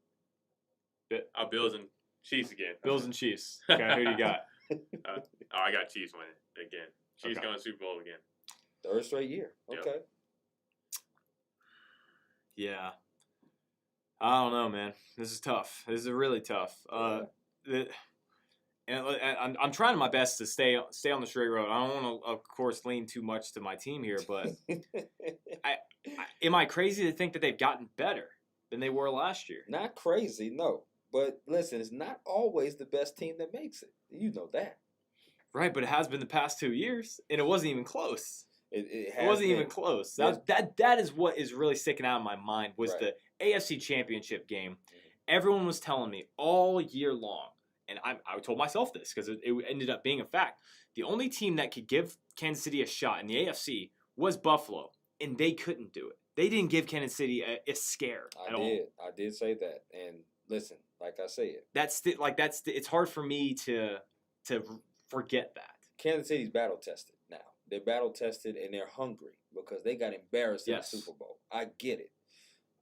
Bills and Chiefs again. Bills and Chiefs. Okay, who do you got? I got Chiefs winning again. Chiefs going to Super Bowl again. 3rd straight year. Okay. Yep. Yeah. I don't know, man. This is tough. This is really tough. And I'm trying my best to stay on the straight road. I don't want to, of course, lean too much to my team here, but am I crazy to think that they've gotten better than they were last year? Not crazy, no. But listen, it's not always the best team that makes it. You know that. Right, but it has been the past 2 years, and it wasn't even close. It wasn't even close. That is what is really sticking out in my mind was Right. the AFC Championship game. Everyone was telling me all year long, and I told myself this because it ended up being a fact. The only team that could give Kansas City a shot in the AFC was Buffalo, and they couldn't do it. They didn't give Kansas City a scare at all. I did say that, and listen, like I said, it's hard for me to forget that. Kansas City's battle tested now. They're battle tested and they're hungry because they got embarrassed in the Super Bowl. I get it.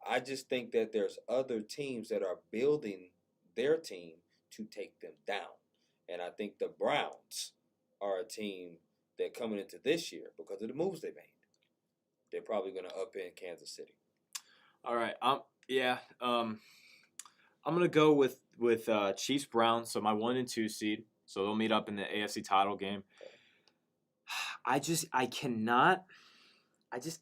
I just think that there's other teams that are building their team to take them down. And I think the Browns are a team that coming into this year, because of the moves they made, they're probably going to upend Kansas City. All right. I'm going to go with Chiefs Browns, so my 1 and 2 seed. So they'll meet up in the AFC title game. I just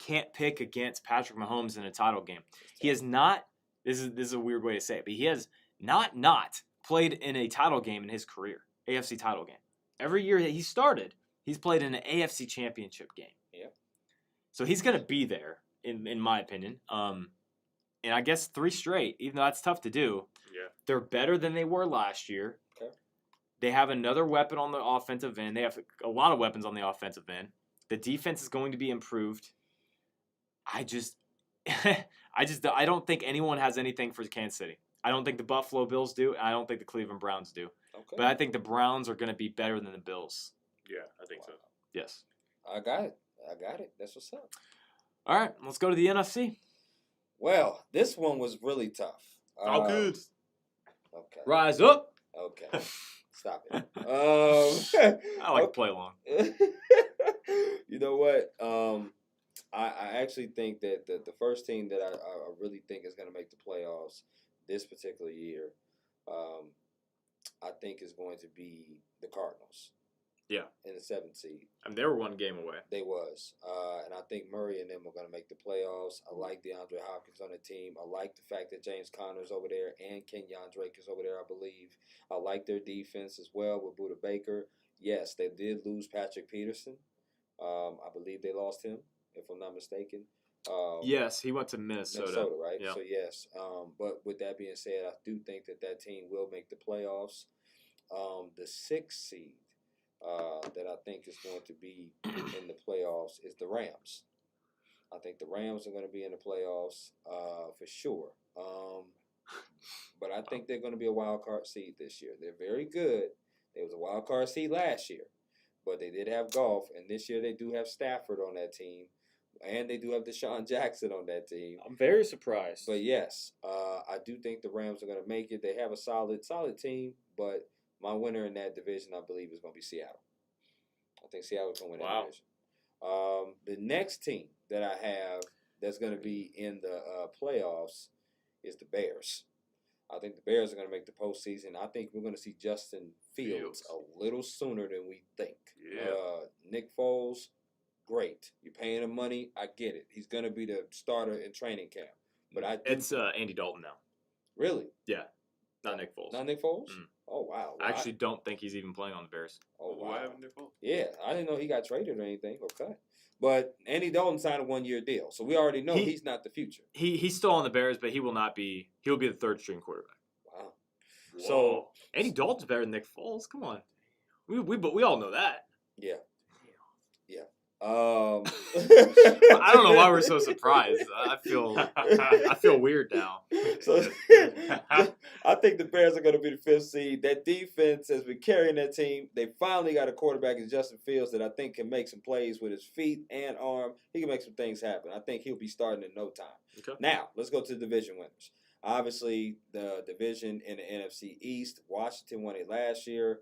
can't pick against Patrick Mahomes in a title game. He has not. This is a weird way to say it, but he has not played in a title game in his career. AFC title game. Every year that he started, he's played in an AFC championship game. Yeah. So he's gonna be there, in my opinion. And I guess 3 straight, even though that's tough to do. Yeah. They're better than they were last year. Okay. They have another weapon on the offensive end. They have a lot of weapons on the offensive end. The defense is going to be improved. I don't think anyone has anything for Kansas City. I don't think the Buffalo Bills do. I don't think the Cleveland Browns do. Okay. But I think the Browns are going to be better than the Bills. Yeah, I think so. Yes. I got it. That's what's up. All right, let's go to the NFC. Well, this one was really tough. Falcons. Okay. Rise up. Okay. Stop it. I like to play along. You know what? I actually think that the first team that I really think is going to make the playoffs this particular year, I think is going to be the Cardinals. Yeah. In the 7th seed. I mean, they were 1 game away. They was. And I think Murray and them are going to make the playoffs. I like DeAndre Hopkins on the team. I like the fact that James Conner's over there and Kenyon Drake is over there, I believe. I like their defense as well with Budda Baker. Yes, they did lose Patrick Peterson. I believe they lost him, if I'm not mistaken. Yes, he went to Minnesota. Right? Yeah. So, yes. But with that being said, I do think that team will make the playoffs. The 6th seed that I think is going to be in the playoffs is the Rams. I think the Rams are going to be in the playoffs for sure. But I think they're going to be a wild card seed this year. They're very good. They was a wild card seed last year, but they did have Goff, and this year they do have Stafford on that team, and they do have Deshaun Jackson on that team. I'm very surprised. But yes, I do think the Rams are going to make it. They have a solid team, but my winner in that division, I believe, is going to be Seattle. I think Seattle's going to win that division. The next team that I have that's going to be in the playoffs is the Bears. I think the Bears are going to make the postseason. I think we're going to see Justin Fields a little sooner than we think. Yeah. Nick Foles, great. You're paying him money. I get it. He's going to be the starter in training camp. But it's Andy Dalton now. Really? Yeah. Not Nick Foles. Not Nick Foles? Mm. Oh, wow. I actually don't think he's even playing on the Bears. Oh, wow. Why haven't Nick Foles? Yeah, I didn't know he got traded or anything. Okay. But Andy Dalton signed a 1-year deal, so we already know he's not the future. He's still on the Bears, but he will not be. He'll be the 3rd string quarterback. Wow. Whoa. So Andy Dalton's better than Nick Foles. Come on, we all know that. Yeah. I don't know why we're so surprised. I feel weird now. So I think the Bears are going to be the 5th seed. That defense has been carrying that team. They finally got a quarterback in Justin Fields that I think can make some plays with his feet and arm. He can make some things happen. I think he'll be starting in no time. Okay. Now, let's go to the division winners. Obviously, the division in the NFC East, Washington won it last year.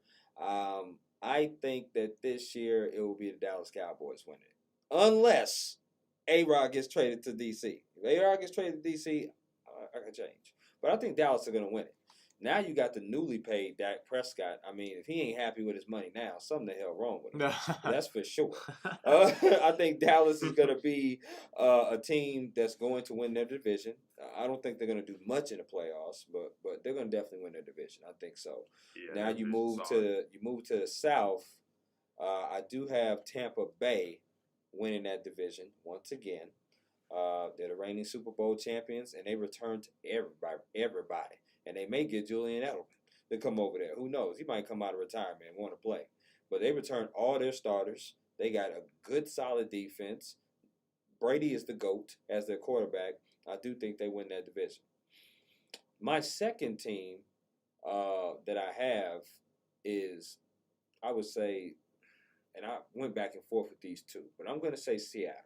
I think that this year it will be the Dallas Cowboys winning it. Unless A-Rod gets traded to D.C. If A-Rod gets traded to D.C., I can change. But I think Dallas are going to win it. Now you got the newly paid Dak Prescott. I mean, if he ain't happy with his money now, something the hell wrong with him. That's for sure. I think Dallas is going to be a team that's going to win their division. I don't think they're going to do much in the playoffs, but they're going to definitely win their division. I think so. Yeah, now you move to the South. I do have Tampa Bay winning that division once again. They're the reigning Super Bowl champions, and they return to everybody. And they may get Julian Edelman to come over there. Who knows? He might come out of retirement and want to play. But they return all their starters. They got a good, solid defense. Brady is the GOAT as their quarterback. I do think they win that division. My second team that I have is, I would say, and I went back and forth with these two, but I'm going to say Seattle.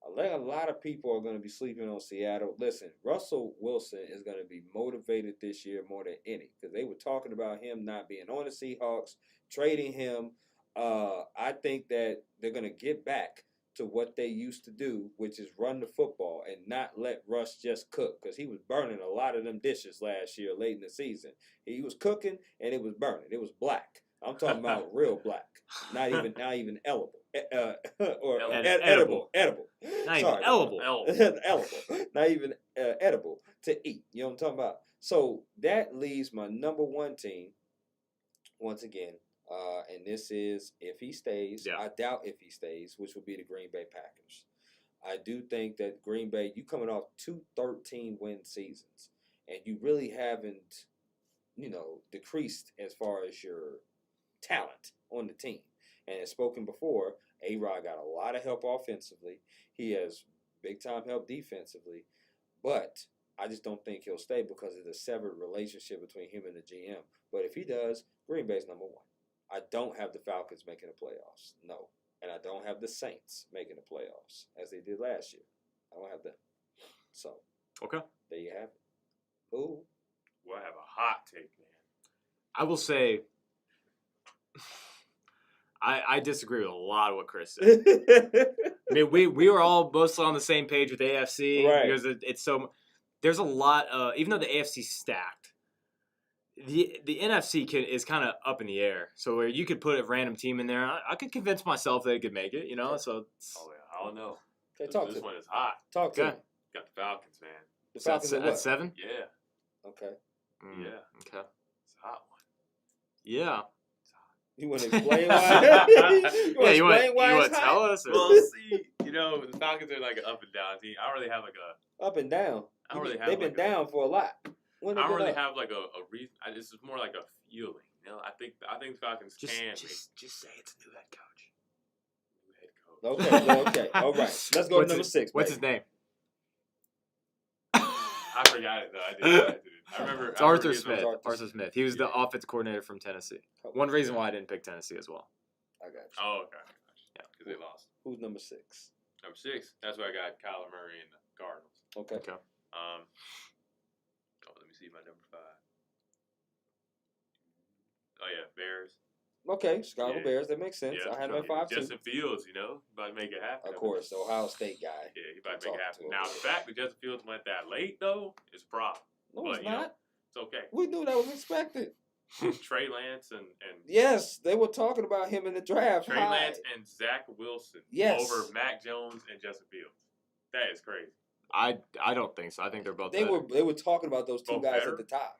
A lot of people are going to be sleeping on Seattle. Listen, Russell Wilson is going to be motivated this year more than any because they were talking about him not being on the Seahawks, trading him. I think that they're going to get back to what they used to do, which is run the football and not let Russ just cook because he was burning a lot of them dishes last year late in the season. He was cooking and it was burning. It was black. I'm talking about real black, not even edible. Edible. Not Sorry, even edible. edible. Not even edible to eat. You know what I'm talking about? So that leaves my number one team once again. And this is if he stays. Yeah. I doubt if he stays, which would be the Green Bay Packers. I do think that Green Bay, you coming off 2 13-win seasons, and you really haven't, decreased as far as your talent on the team. And as spoken before, A-Rod got a lot of help offensively. He has big-time help defensively. But I just don't think he'll stay because of the severed relationship between him and the GM. But if he does, Green Bay's number one. I don't have the Falcons making the playoffs. No. And I don't have the Saints making the playoffs as they did last year. I don't have them. So, Okay. there you have it. Ooh. Well, I have a hot take, man. I will say, I disagree with a lot of what Chris said. I mean, we were all mostly on the same page with AFC Right. because it's so. There's a lot of, even though the AFC's stacked, the NFC is kind of up in the air. So where you could put a random team in there, I could convince myself they could make it. So it's, Oh, yeah, I don't know. Okay, talk This to me. one is hot. Talk to Okay. me. Got the Falcons, man. The so Falcons at are what? 7. Yeah, Okay. Mm, Yeah. Okay. it's a hot one. Yeah. You want to explain why? You want to it's tell hot? us? Or? Well, see, the Falcons are like an up and down team. I don't really have like a. Up and down. I don't really have They've been like down for a lot. When they I don't been really up? have like a reason. This is more like a feeling. I think the Falcons Just can say it's a new head coach. make new head coach. Okay. All right. Let's go to number 6. What's baby. his name? I forgot it though. I didn't. I remember. It's I remember Arthur he was Smith. Arthur Arthur Smith. He was the offensive coordinator from Tennessee. One reason why I didn't pick Tennessee as well. I got you. Oh, okay. Yeah. Because they lost. Who's number 6? Number 6. That's why I got Kyler Murray and the Cardinals. Okay. Okay. Let me see my number 5. Oh yeah, Bears. Okay. Chicago Yeah. Bears. That makes sense. Yeah, I had them at 5 too. Justin Fields, about to make it happen. Of course, the Ohio State guy. Yeah, he about to I'm make it talking happen. to Now him. the fact that Justin Fields went that late though is a problem. No, But, it's not. It's okay. We knew that was expected. Trey Lance and Yes, they were talking about him in the draft. Trey Lance and Zach Wilson Yes. over Mac Jones and Justin Fields. That is crazy. I don't think so. I think they're both They better. were talking about those two Both guys better? at the top.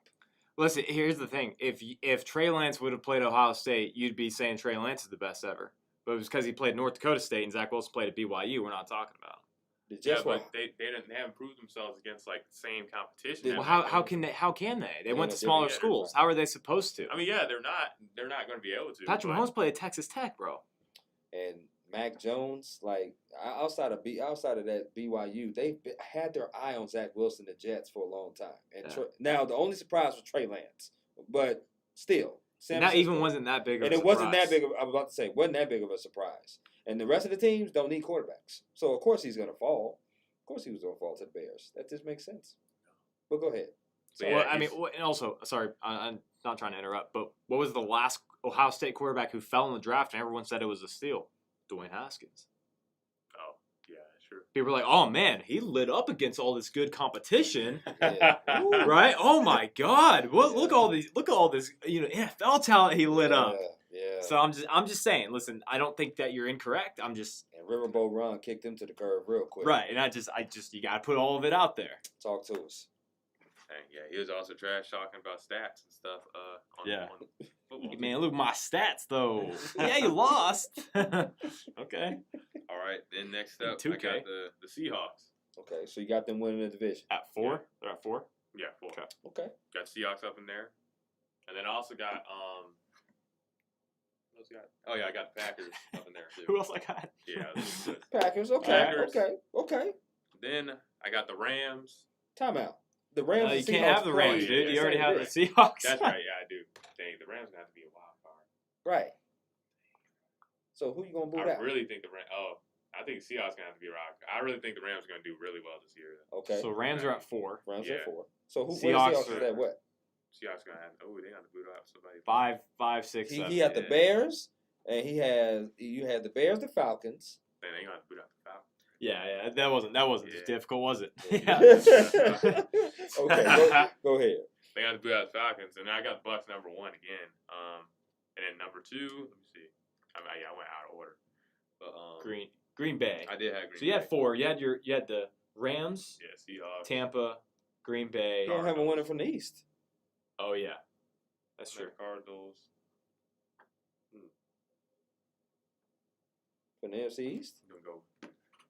Listen, here's the thing. If Trey Lance would have played Ohio State, you'd be saying Trey Lance is the best ever. But it was because he played North Dakota State and Zach Wilson played at BYU. We're not talking about. The Yeah, Jets were but they haven't proved themselves against like the same competition. Well, Well, that how Mac can Jones- they? How can they? They Yeah, went to they're smaller together. schools. How are they supposed to? I mean, yeah, they're not going to be able to. Patrick but- Mahomes played at Texas Tech, bro. and Mac Jones, like outside of that BYU, they had their eye on Zach Wilson, the Jets, for a long time. And Yeah. now the only surprise was Trey Lance, but still, San And that even Francisco- wasn't that big of And a it wasn't that surprise. big. I was about to say, wasn't that big of a surprise. And the rest of the teams don't need quarterbacks, so of course he's going to fall. Of course he was going to fall to the Bears. That just makes sense. But go ahead. But Well, yeah, I mean, he's- and also, sorry, I'm not trying to interrupt, but what was the last Ohio State quarterback who fell in the draft and everyone said it was a steal? Dwayne Haskins. Oh, yeah, sure. People were like, "Oh man, he lit up against all this good competition, Yeah. Ooh. right? Oh my God, look Yeah. look at all this, NFL talent he lit up." Yeah. So I'm just saying, listen, I don't think that you're incorrect. I'm just And Riverboat Ron kicked him to the curb real quick. right, and I just you gotta put all of it out there. Talk to us. Dang, yeah, he was also trash talking about stats and stuff. On football team. Man, look at my stats though. Yeah, you lost. Okay. All right, then next up, 2K. I got the Seahawks. Okay, so you got them winning the division. At 4? They're at 4? Yeah, 4. Okay. Got Seahawks up in there, and then I also got what else I got? Oh yeah, I got the Packers up in there too. Who else I got? Yeah, this is good. Packers. Okay. Packers. Okay. Then I got the Rams. Timeout. The Rams. No, you and can't Seahawks have the play Rams, dude. the You already same have day. the Seahawks. That's right. Yeah, I do. Dang, the Rams gonna have to be a wild card. Right. So who you gonna boot I out? really think the Rams. Oh, I think Seahawks gonna have to be a wild card. I really think the Rams are gonna do really well this year. Okay. So Rams are at 4. Rams Yeah. at 4. So who? Seahawks Seahawks is are- at what? Seahawks gonna have. Oh, they gonna boot out somebody. 5, 6, 7. He had the Yeah. Bears, and you had the Bears, the Falcons. Then they gonna have to boot out the Falcons. Yeah. That wasn't Yeah. difficult, was it? Yeah. Yeah. Okay, go ahead. They got to boot out the Falcons, and I got the Bucks number 1 again. And then number 2. Let me see. I went out of order. But Green Bay. I did have Green. So you Bay. had 4. You had the Rams, Yeah, Seahawks. Tampa, Green Bay. You don't have a winner from the East. Oh yeah, that's true. Cardinals. From the NFC East. You gonna go?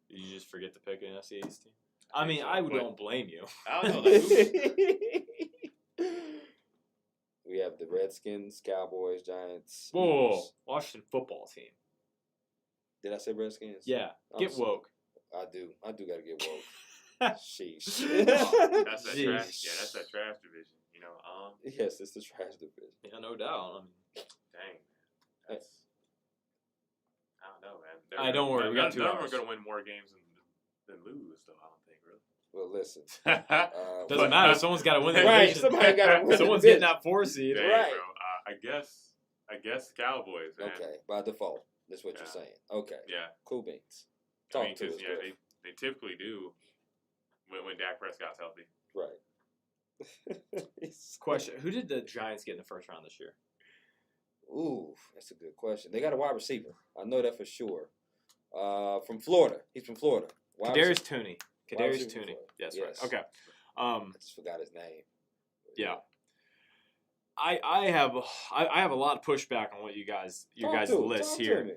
You just forget to pick an NFC East team. I mean, I don't blame you. I don't know. Like, We have the Redskins, Cowboys, Giants. Whoa, Eagles. Washington football team. Did I say Redskins? Yeah, I'm get sorry. woke. I do gotta get woke. Sheesh. that's that Jeez. trash. Yeah, that's that trash division. You know. Yes, it's the trash division. Yeah, no doubt. I mean, Dang. That's. I don't know, man. Hey, don't worry, we got 2 None of them hours. are gonna win more games than lose, though. I don't think, really. Well, listen. doesn't matter. Someone's got to win the Right, division. somebody gotta win the Someone's division. getting that 4 seed. Dang, Right. bro. I guess Cowboys, man. Okay, by default. That's what you're Yeah. saying. Okay, Yeah. cool beans. I Talk mean, to us, 'cause, yeah, Griff. they typically do when Dak Prescott's healthy. Right. Question: who did the Giants get in the first round this year? Ooh, that's a good question. They got a wide receiver. I know that for sure. From Florida. He's from Florida. Wide Kadarius receiver. Tooney. Wide Kadarius receiver Tooney. for- Yes, yes. right. Okay. I just forgot his name. Yeah. I have a lot of pushback on what you guys list Talk to here. me.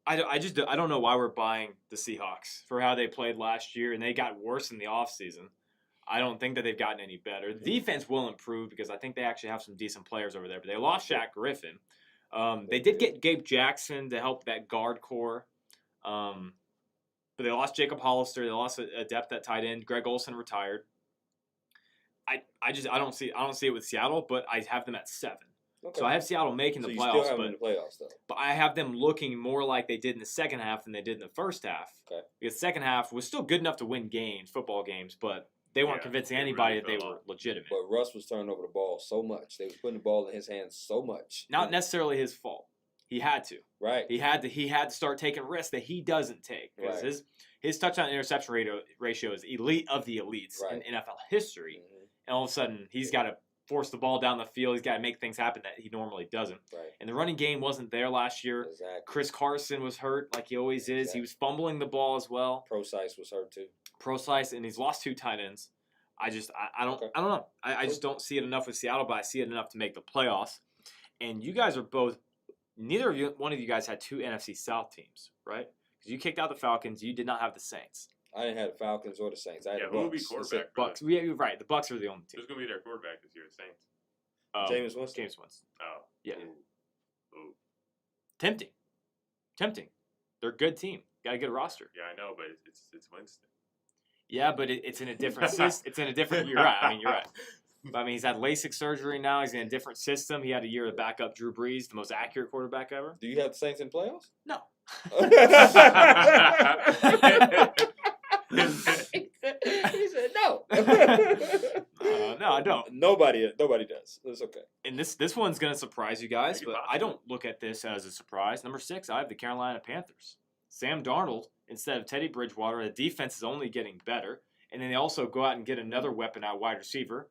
I don't know why we're buying the Seahawks for how they played last year, and they got worse in the offseason. I don't think that they've gotten any better. The defense will improve because I think they actually have some decent players over there. But they lost Shaq Griffin. They did get Gabe Jackson to help that guard core. But they lost Jacob Hollister. They lost a depth at tight end. Greg Olsen retired. I don't see it with Seattle, but I have them at 7. Okay. So I have Seattle making So the you playoffs, still have them but in the playoffs, though. but I have them looking more like they did in the second half than they did in the first half. Okay. Because second half was still good enough to win football games, but they weren't Yeah, convincing they anybody really that they fell were off. legitimate. But Russ was turning over the ball so much. They was putting the ball in his hands so much. Not necessarily his fault. He had to. Right. He had to start taking risks that he doesn't take. Because Right. his touchdown interception ratio is elite of the elites Right. in NFL history. Mhm. And all of a sudden, he's got to force the ball down the field. He's got to make things happen that he normally doesn't. Right. And the running game wasn't there last year. Exactly. Chris Carson was hurt like he always is. He was fumbling the ball as well. Pro-Size was hurt, too. Pro-Slice, and he's lost 2 tight ends. I don't know. I just don't see it enough with Seattle, but I see it enough to make the playoffs. And you guys are both. One of you guys had 2 NFC South teams, right? Because you kicked out the Falcons. You did not have the Saints. I didn't have the Falcons or the Saints. I had Yeah, the who will be Bucks. quarterback? for Bucks. Yeah, you're right. The Bucks are the only team. Who's gonna be their quarterback this year? The Saints. Jameis Winston. James Winston. Oh. Yeah. Ooh. Tempting. They're a good team. Got a good roster. Yeah, I know, but it's Winston. Yeah, but it's in a different system. It's in a different. You're right. I mean, you're right. I mean, he's had LASIK surgery now. He's in a different system. He had a year to back up Drew Brees, the most accurate quarterback ever. Do you have the Saints in playoffs? No. He said no. No, I don't. Nobody does. It's okay. And this one's going to surprise you guys, Maybe but I don't look at this as a surprise. Number 6, I have the Carolina Panthers. Sam Darnold instead of Teddy Bridgewater. The defense is only getting better. And then they also go out and get another weapon at wide receiver.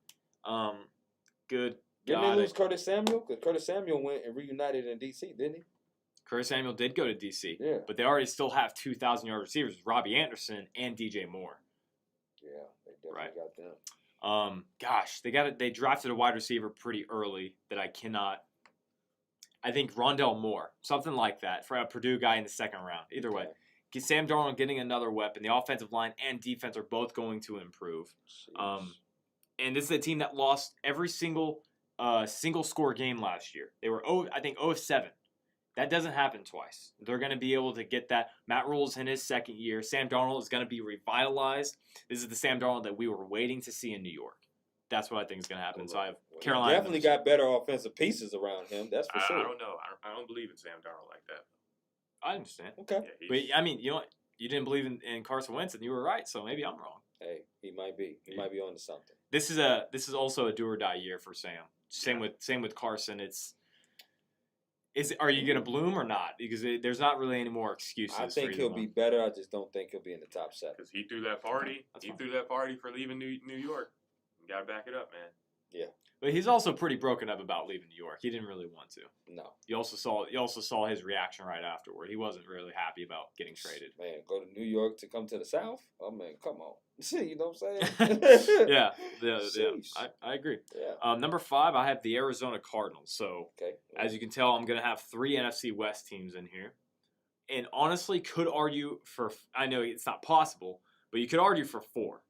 Good Didn't God. they lose Curtis Samuel? Because Curtis Samuel went and reunited in D.C., didn't he? Curtis Samuel did go to D.C., Yeah. but they already still have 2,000-yard receivers, Robbie Anderson and DJ Moore. Yeah, they definitely Right. got them. Gosh, they drafted a wide receiver pretty early that I think Rondell Moore, something like that, for a Purdue guy in the second round. Either way, Sam Darnold getting another weapon. The offensive line and defense are both going to improve. And this is a team that lost every single score game last year. They were 0-7. That doesn't happen twice. They're going to be able to get that. Matt Rule's in his second year. Sam Darnold is going to be revitalized. This is the Sam Darnold that we were waiting to see in New York. That's what I think is going to happen. So I have Carolina. Definitely got better offensive pieces around him. That's for sure. I don't know. I don't believe in Sam Darnold like that. I understand. Okay. Yeah, But, I mean, you know what? You didn't believe in Carson Wentz, and you were right, so maybe I'm wrong. Hey, he might be. He might be on to something. This is also a do or die year for Sam. Same with Carson. Are you going to bloom or not? Because there's not really any more excuses. I think he'll be better. I just don't think he'll be in the top 7. Because he threw that party. Threw that party for leaving New York. You got to back it up, man. Yeah. But he's also pretty broken up about leaving New York. He didn't really want to. No. You also saw his reaction right afterward. He wasn't really happy about getting traded. Man, go to New York to come to the South? Oh, man, come on. You know what I'm saying? yeah. I agree. Yeah. Number 5, I have the Arizona Cardinals. So, okay. As you can tell, I'm going to have 3 NFC West teams in here. And honestly, could argue for – I know it's not possible, but you could argue for 4.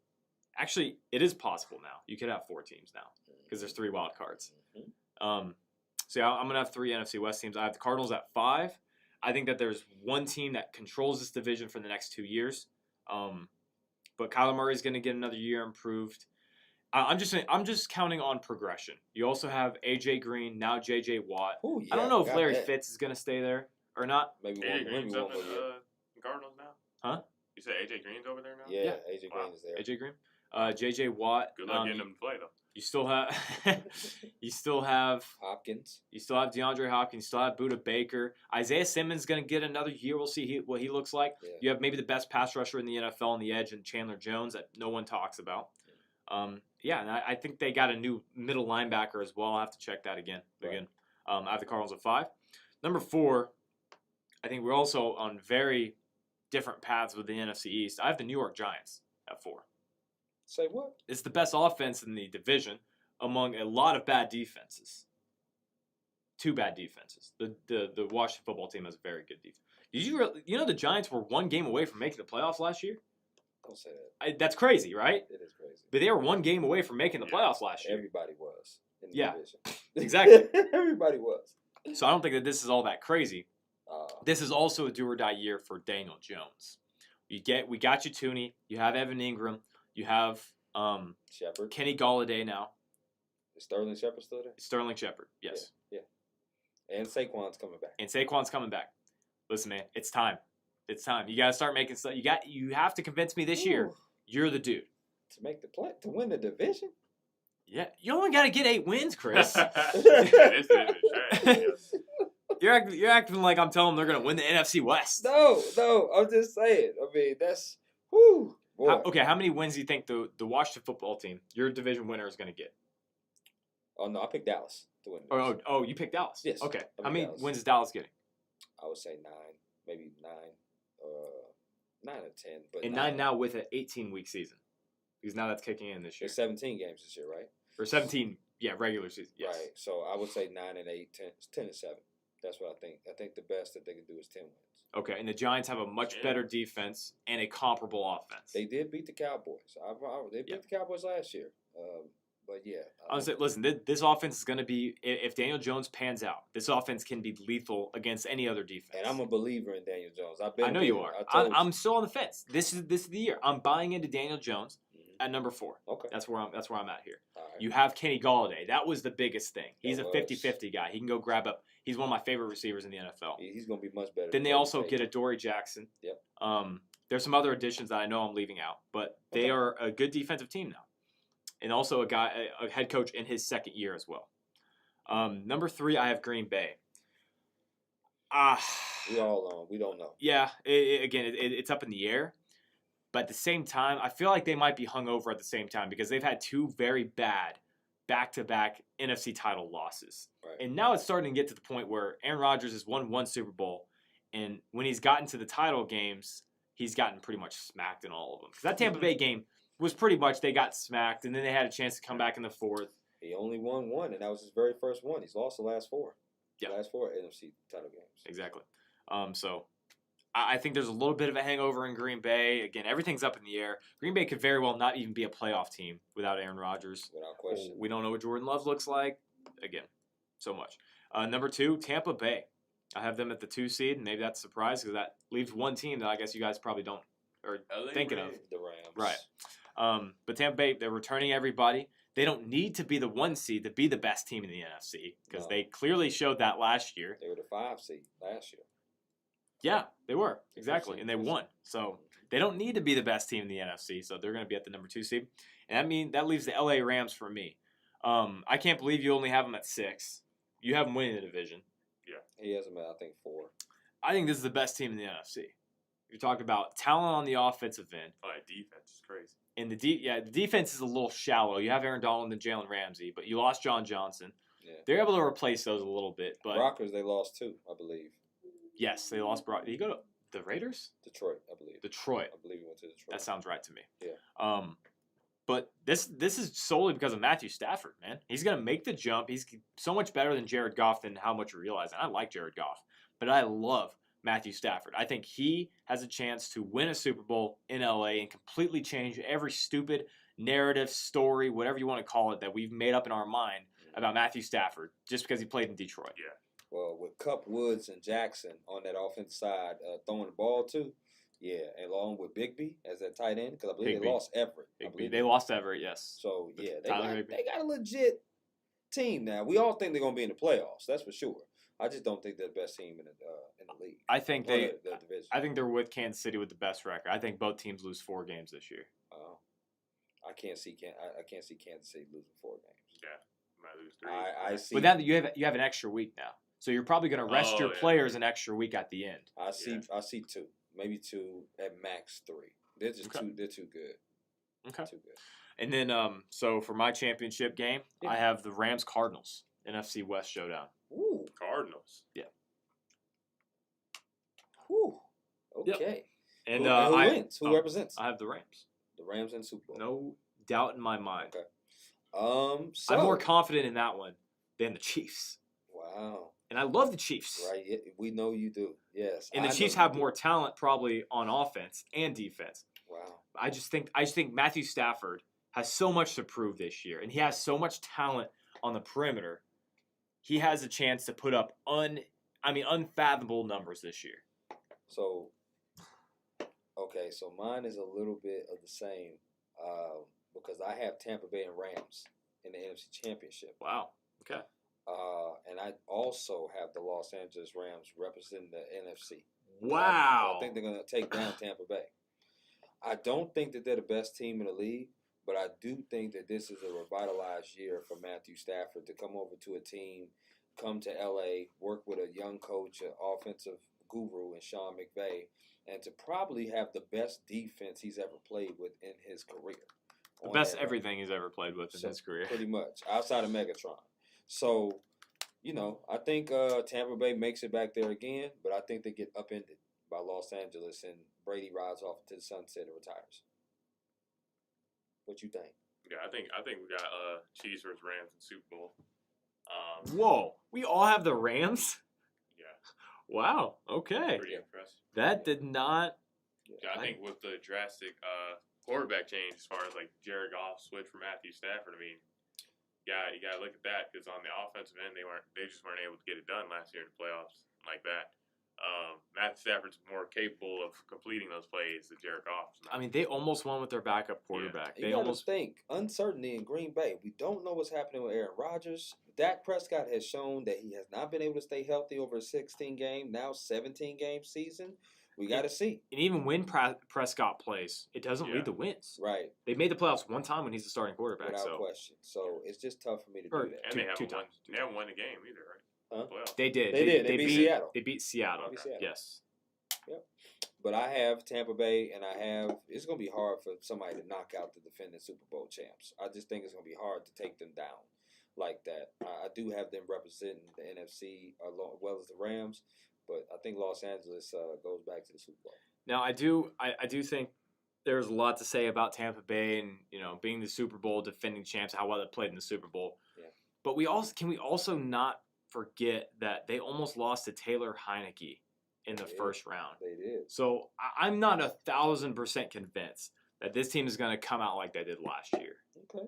Actually, it is possible now. You could have 4 teams now because there's 3 wild cards. So yeah, I'm going to have 3 NFC West teams. I have the Cardinals at 5. I think that there's one team that controls this division for the next 2 years. But Kyler Murray's going to get another year improved. I'm just counting on progression. You also have A.J. Green, now J.J. Watt. Ooh, yeah, I don't know if Larry Fitz is going to stay there or not. Maybe A.J. Green's up in year. Cardinals now? Huh? You said A.J. Green's over there now? Yeah. A.J. Green is there. A.J. Green. J.J. Watt. Good luck getting him to play, though. You still have Hopkins. You still have DeAndre Hopkins. You still have Budda Baker. Isaiah Simmons going to get another year. We'll see what he looks like. Yeah. You have maybe the best pass rusher in the NFL on the edge, and Chandler Jones that no one talks about. And I think they got a new middle linebacker as well. I'll have to check that again. Right. I have the Cardinals at 5. Number 4, I think we're also on very different paths with the NFC East. I have the New York Giants at 4. Say what? It's the best offense in the division among a lot of bad defenses. 2 bad defenses. The Washington football team has a very good defense. Did you know the Giants were 1 game away from making the playoffs last year? Don't say that. That's crazy, right? It is crazy. But they were 1 game away from making the playoffs last year. Everybody was in the division. Exactly. Everybody was. So I don't think that this is all that crazy. This is also a do or die year for Daniel Jones. We got you Tooney. You have Evan Ingram. You have Shepard. Kenny Golladay now. Is Sterling Shepard still there? Sterling Shepard, yes. Yeah. And Saquon's coming back. Listen, man, it's time. It's time. You got to start making stuff. You have to convince me this year you're the dude. To make the play, to win the division? Yeah. You only got to get 8 wins, Chris. You're acting like I'm telling them they're going to win the NFC West. No. I'm just saying. I mean, that's whoo. How many wins do you think the Washington football team, your division winner, is going to get? Oh, no, I picked Dallas to win. Oh, you picked Dallas? Yes. Okay. How many Dallas. wins is Dallas getting? I would say 9, maybe 9, 9 or 10. But 9 now with an 18-week season. Because now that's kicking in this year. There's 17 games this year, right? Or 17, regular season, yes. Right, so I would say 9 and 8, 10 and 7. That's what I think. I think the best that they can do is 10 wins. Okay, and the Giants have a much better defense and a comparable offense. They did beat the Cowboys. They beat the Cowboys last year. But yeah. I was saying, listen, this offense is going to be, if Daniel Jones pans out, this offense can be lethal against any other defense. And I'm a believer in Daniel Jones. I know you are. I'm still on the fence. This is the year. I'm buying into Daniel Jones at number 4. Okay. That's where I'm at here. All right. You have Kenny Golladay. That was the biggest thing. He's That a 50-50 guy. He can go grab up. He's one of my favorite receivers in the NFL. He's going to be much better. Then they also get a Dory Jackson. Yep. There's some other additions that I know I'm leaving out, but they are a good defensive team now. And also a head coach in his second year as well. Number 3, I have Green Bay. We don't know. Yeah, it's up in the air. But at the same time, I feel like they might be hungover at the same time because they've had 2 very bad back-to-back NFC title losses. Right. And now it's starting to get to the point where Aaron Rodgers has won 1 Super Bowl, and when he's gotten to the title games, he's gotten pretty much smacked in all of them. Because that Tampa Bay game, was pretty much they got smacked, and then they had a chance to come back in the fourth. He only won one, and that was his very first one. He's lost the last four. Yeah. Last four NFC title games. Exactly. So I think there's a little bit of a hangover in Green Bay. Again, everything's up in the air. Green Bay could very well not even be a playoff team without Aaron Rodgers. Without question. We don't know what Jordan Love looks like. Again, so much. Number 2, Tampa Bay. I have them at the 2 seed, and maybe that's a surprise because that leaves one team that I guess you guys probably don't are thinking of. The Rams. Right. But Tampa Bay, they're returning everybody. They don't need to be the 1 seed to be the best team in the NFC because they clearly showed that last year. They were the 5 seed last year. Yeah, they were. Exactly. And they won. So they don't need to be the best team in the NFC, so they're going to be at the number 2 seed. And that leaves the LA Rams for me. I can't believe you only have them at 6. You have them winning the division. Yeah. He has them at, I think, 4. I think this is the best team in the NFC. You're talking about talent on the offensive end. Oh, that defense is crazy. And the defense is a little shallow. You have Aaron Donald and Jalen Ramsey, but you lost John Johnson. Yeah. They're able to replace those a little bit. But Rockers, they lost 2, I believe. Yes, they lost Brock. Did he go to the Raiders? Detroit, I believe. Detroit. I believe he went to Detroit. That sounds right to me. Yeah. But this is solely because of Matthew Stafford, man. He's going to make the jump. He's so much better than Jared Goff than how much you realize. And I like Jared Goff, but I love Matthew Stafford. I think he has a chance to win a Super Bowl in LA and completely change every stupid narrative, story, whatever you want to call it, that we've made up in our mind about Matthew Stafford just because he played in Detroit. Yeah. Well, with Kupp, Woods, and Jackson on that offensive side throwing the ball too, yeah, and along with Bigby as that tight end, because I believe they lost Everett. They lost Everett, yes. So, yeah, they got a legit team now. We all think they're going to be in the playoffs, that's for sure. I just don't think they're the best team in the league. I think the division. I think they're with Kansas City with the best record. I think both teams lose 4 games this year. I can't see Kansas City losing 4 games. Yeah, might lose 3. I see. But now that you have an extra week now, so you're probably going to rest your players an extra week at the end. I see 2, maybe 2 at max 3. They're just They're too good. Okay. Too good. And then so for my championship game, I have the Rams Cardinals NFC West showdown. Ooh, Cardinals. Yeah. Whew. Okay. Yep. And who wins? Who represents? I have the Rams. The Rams in Super Bowl. No doubt in my mind. Okay. I'm more confident in that one than the Chiefs. Wow. And I love the Chiefs. Right. Yeah, we know you do. Yes. And the Chiefs have more talent probably on offense and defense. Wow. I just think Matthew Stafford has so much to prove this year, and he has so much talent on the perimeter. He has a chance to put up unfathomable numbers this year. So, okay, so mine is a little bit of the same because I have Tampa Bay and Rams in the NFC Championship. Wow. Okay. And I also have the Los Angeles Rams representing the NFC. Wow. I think they're going to take down Tampa Bay. I don't think that they're the best team in the league, but I do think that this is a revitalized year for Matthew Stafford to come over to a team, come to L.A., work with a young coach, an offensive guru in Sean McVay, and to probably have the best defense he's ever played with in his career. The best everything he's ever played with in his career. Pretty much, outside of Megatron. So, I think Tampa Bay makes it back there again, but I think they get upended by Los Angeles and Brady rides off into the sunset and retires. What you think? Yeah, I think we got Chiefs versus Rams in Super Bowl. Whoa, we all have the Rams? Yeah. Wow. Okay. Pretty impressive. That did not. Yeah, I think with the drastic quarterback change as far as like Jared Goff switch from Matthew Stafford, you got to look at that because on the offensive end they just weren't able to get it done last year in the playoffs like that. Matthew Stafford's more capable of completing those plays than Jared Goff. They almost won with their backup quarterback. Yeah. You almost think uncertainty in Green Bay. We don't know what's happening with Aaron Rodgers. Dak Prescott has shown that he has not been able to stay healthy over a 16-game, now 17-game season. We got to see. And even when Prescott plays, it doesn't lead to wins. Right. They made the playoffs one time when he's the starting quarterback. Without question. So it's just tough for me to do that. And they haven't won the game either, right? Huh? They did. They beat Seattle. They beat Seattle. Okay. Yes. Yep. But I have Tampa Bay, and it's going to be hard for somebody to knock out the defending Super Bowl champs. I just think it's going to be hard to take them down like that. I do have them representing the NFC as well as the Rams, but I think Los Angeles goes back to the Super Bowl. Now, I do think there's a lot to say about Tampa Bay and, being the Super Bowl defending champs, how well they played in the Super Bowl. Yeah. But we also not forget that they almost lost to Taylor Heineke in the first round. They did. So I'm not 1,000% convinced that this team is going to come out like they did last year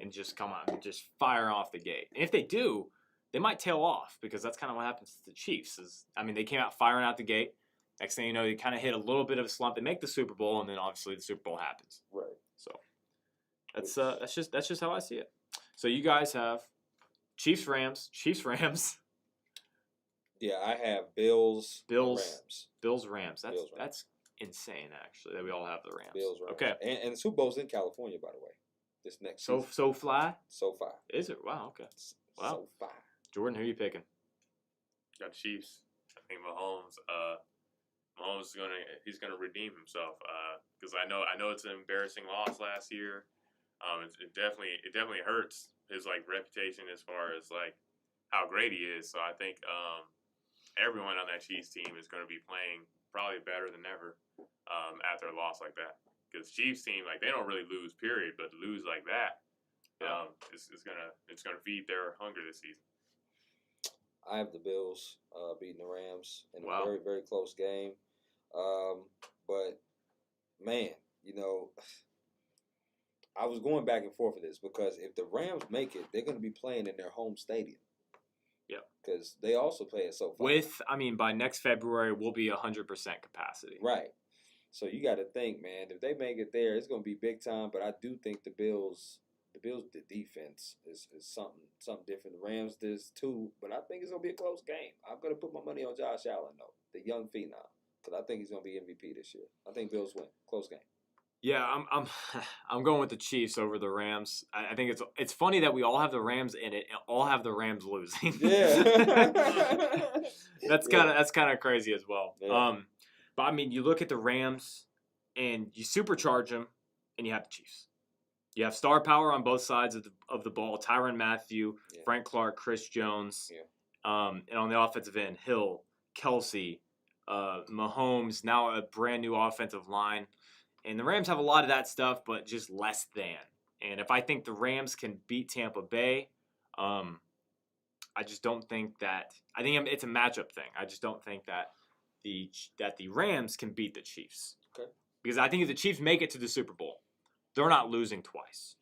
and just come out and just fire off the gate. And if they do, they might tail off because that's kind of what happens to the Chiefs. They came out firing out the gate. Next thing you know, they kind of hit a little bit of a slump. They make the Super Bowl, and then obviously the Super Bowl happens. Right. So that's just how I see it. So you guys have Chiefs Rams. Yeah, I have Bills, Rams. Rams. That's insane, actually, that we all have the Rams. Bills, Rams. Okay. And the Super Bowl's in California, by the way. This next season. So fly? SoFi. Is it? Wow, okay. Wow. SoFi. Jordan, who are you picking? Got the Chiefs. I think Mahomes he's gonna redeem himself. Because I know it's an embarrassing loss last year. It definitely hurts his reputation as far as how great he is. So I think everyone on that Chiefs team is going to be playing probably better than ever after a loss like that. Because Chiefs team they don't really lose, period, but to lose like that, it's gonna feed their hunger this season. I have the Bills beating the Rams in a Wow. very, very close game. But, man, I was going back and forth with this because if the Rams make it, they're going to be playing in their home stadium. Yeah. Because they also play at SoFi. By next February, we'll be 100% capacity. Right. So you got to think, man, if they make it there, it's going to be big time. But I do think the Bills, the defense is something different. The Rams does too, but I think it's going to be a close game. I'm going to put my money on Josh Allen, though, the young phenom, because I think he's going to be MVP this year. I think Bills win. Close game. Yeah, I'm going with the Chiefs over the Rams. I think it's funny that we all have the Rams in it and all have the Rams losing. Yeah. That's kind of crazy as well. Yeah. But you look at the Rams and you supercharge them and you have the Chiefs. You have star power on both sides of the ball. Tyrann Mathieu, Frank Clark, Chris Jones. Yeah. And on the offensive end, Hill, Kelsey, Mahomes, now a brand new offensive line. And the Rams have a lot of that stuff, but just less than. And if I think the Rams can beat Tampa Bay, I just don't think that. I think it's a matchup thing. I just don't think that the Rams can beat the Chiefs. Okay. Because I think if the Chiefs make it to the Super Bowl, they're not losing twice.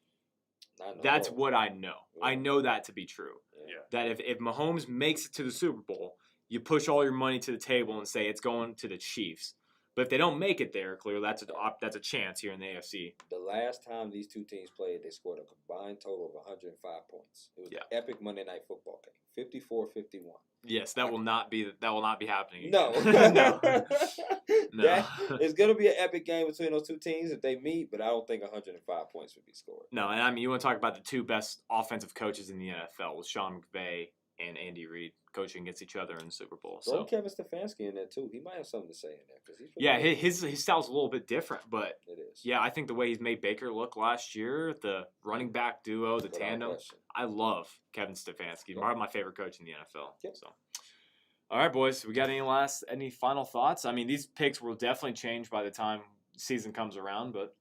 That's what I know. Yeah. I know that to be true. Yeah. That if Mahomes makes it to the Super Bowl, you push all your money to the table and say it's going to the Chiefs. But if they don't make it there, clearly that's a chance here in the AFC. The last time these two teams played, they scored a combined total of 105 points. It was an epic Monday Night Football game, 54-51. Yes, that will not be happening again. No. No. It's going to be an epic game between those two teams if they meet, but I don't think 105 points would be scored. No, and you want to talk about the two best offensive coaches in the NFL with Sean McVay and Andy Reid coaching against each other in the Super Bowl. Throw Kevin Stefanski in there too. He might have something to say in there because his style's a little bit different, but it is. Yeah, I think the way he's made Baker look last year, the running back duo, the tandem, I love Kevin Stefanski. Probably my favorite coach in the NFL. Yep. So, all right, boys, we got any final thoughts? These picks will definitely change by the time season comes around, but.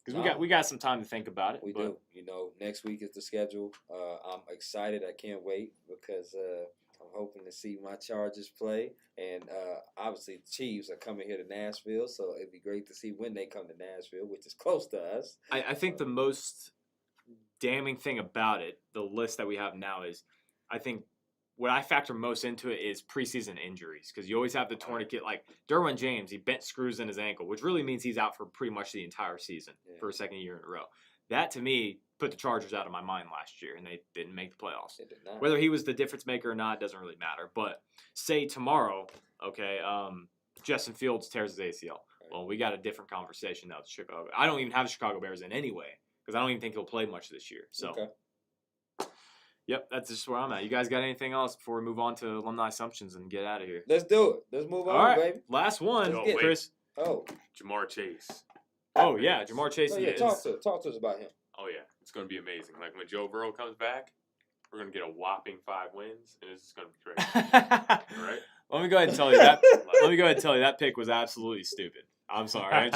Because we got some time to think about it. We do. Next week is the schedule. I'm excited. I can't wait because I'm hoping to see my Chargers play. And obviously the Chiefs are coming here to Nashville, so it'd be great to see when they come to Nashville, which is close to us. I think the most damning thing about it, the list that we have now, is I think what I factor most into it is preseason injuries, because you always have the tourniquet. Like Derwin James, he bent screws in his ankle, which really means he's out for pretty much the entire season for a second year in a row. That, to me, put the Chargers out of my mind last year, and they didn't make the playoffs. They did not. Whether he was the difference maker or not doesn't really matter. But say tomorrow, Justin Fields tears his ACL. Right. Well, we got a different conversation now with Chicago. I don't even have the Chicago Bears in anyway, because I don't even think he'll play much this year. So. Okay. Yep, that's just where I'm at. You guys got anything else before we move on to alumni assumptions and get out of here? Let's do it. Let's move on, all right, baby. Last one, Chris. Ja'Marr Chase. Oh, yeah, Ja'Marr Chase. Talk to us about him. Oh, yeah. It's going to be amazing. Like, when Joe Burrow comes back, we're going to get a whopping 5 wins, and it's going to be great. All right? Let me go ahead and tell you that. That pick was absolutely stupid. I'm sorry.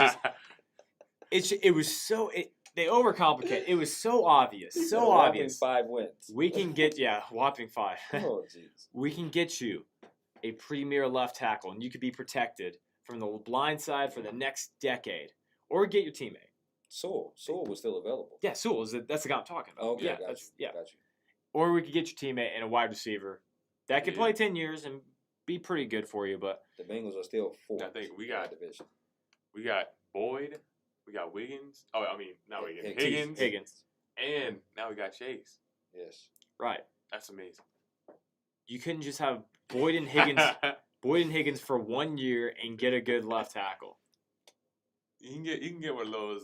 They overcomplicate. It was so obvious. He So said a whopping obvious. 5 wins. We can get whopping 5. Oh, jeez. We can get you a premier left tackle, and you could be protected from the blind side for the next decade, or get your teammate. Sewell was still available. Yeah, Sewell that's the guy I'm talking about. Okay, yeah, got you. Or we could get your teammate and a wide receiver that could play 10 years and be pretty good for you. But the Bengals are still 4th. I think we got division. We got Boyd. We got Wiggins. Oh, I mean, not Wiggins. Higgins. And now we got Chase. Yes. Right. That's amazing. You couldn't just have Boyd and Higgins for 1 year and get a good left tackle. You can get one of those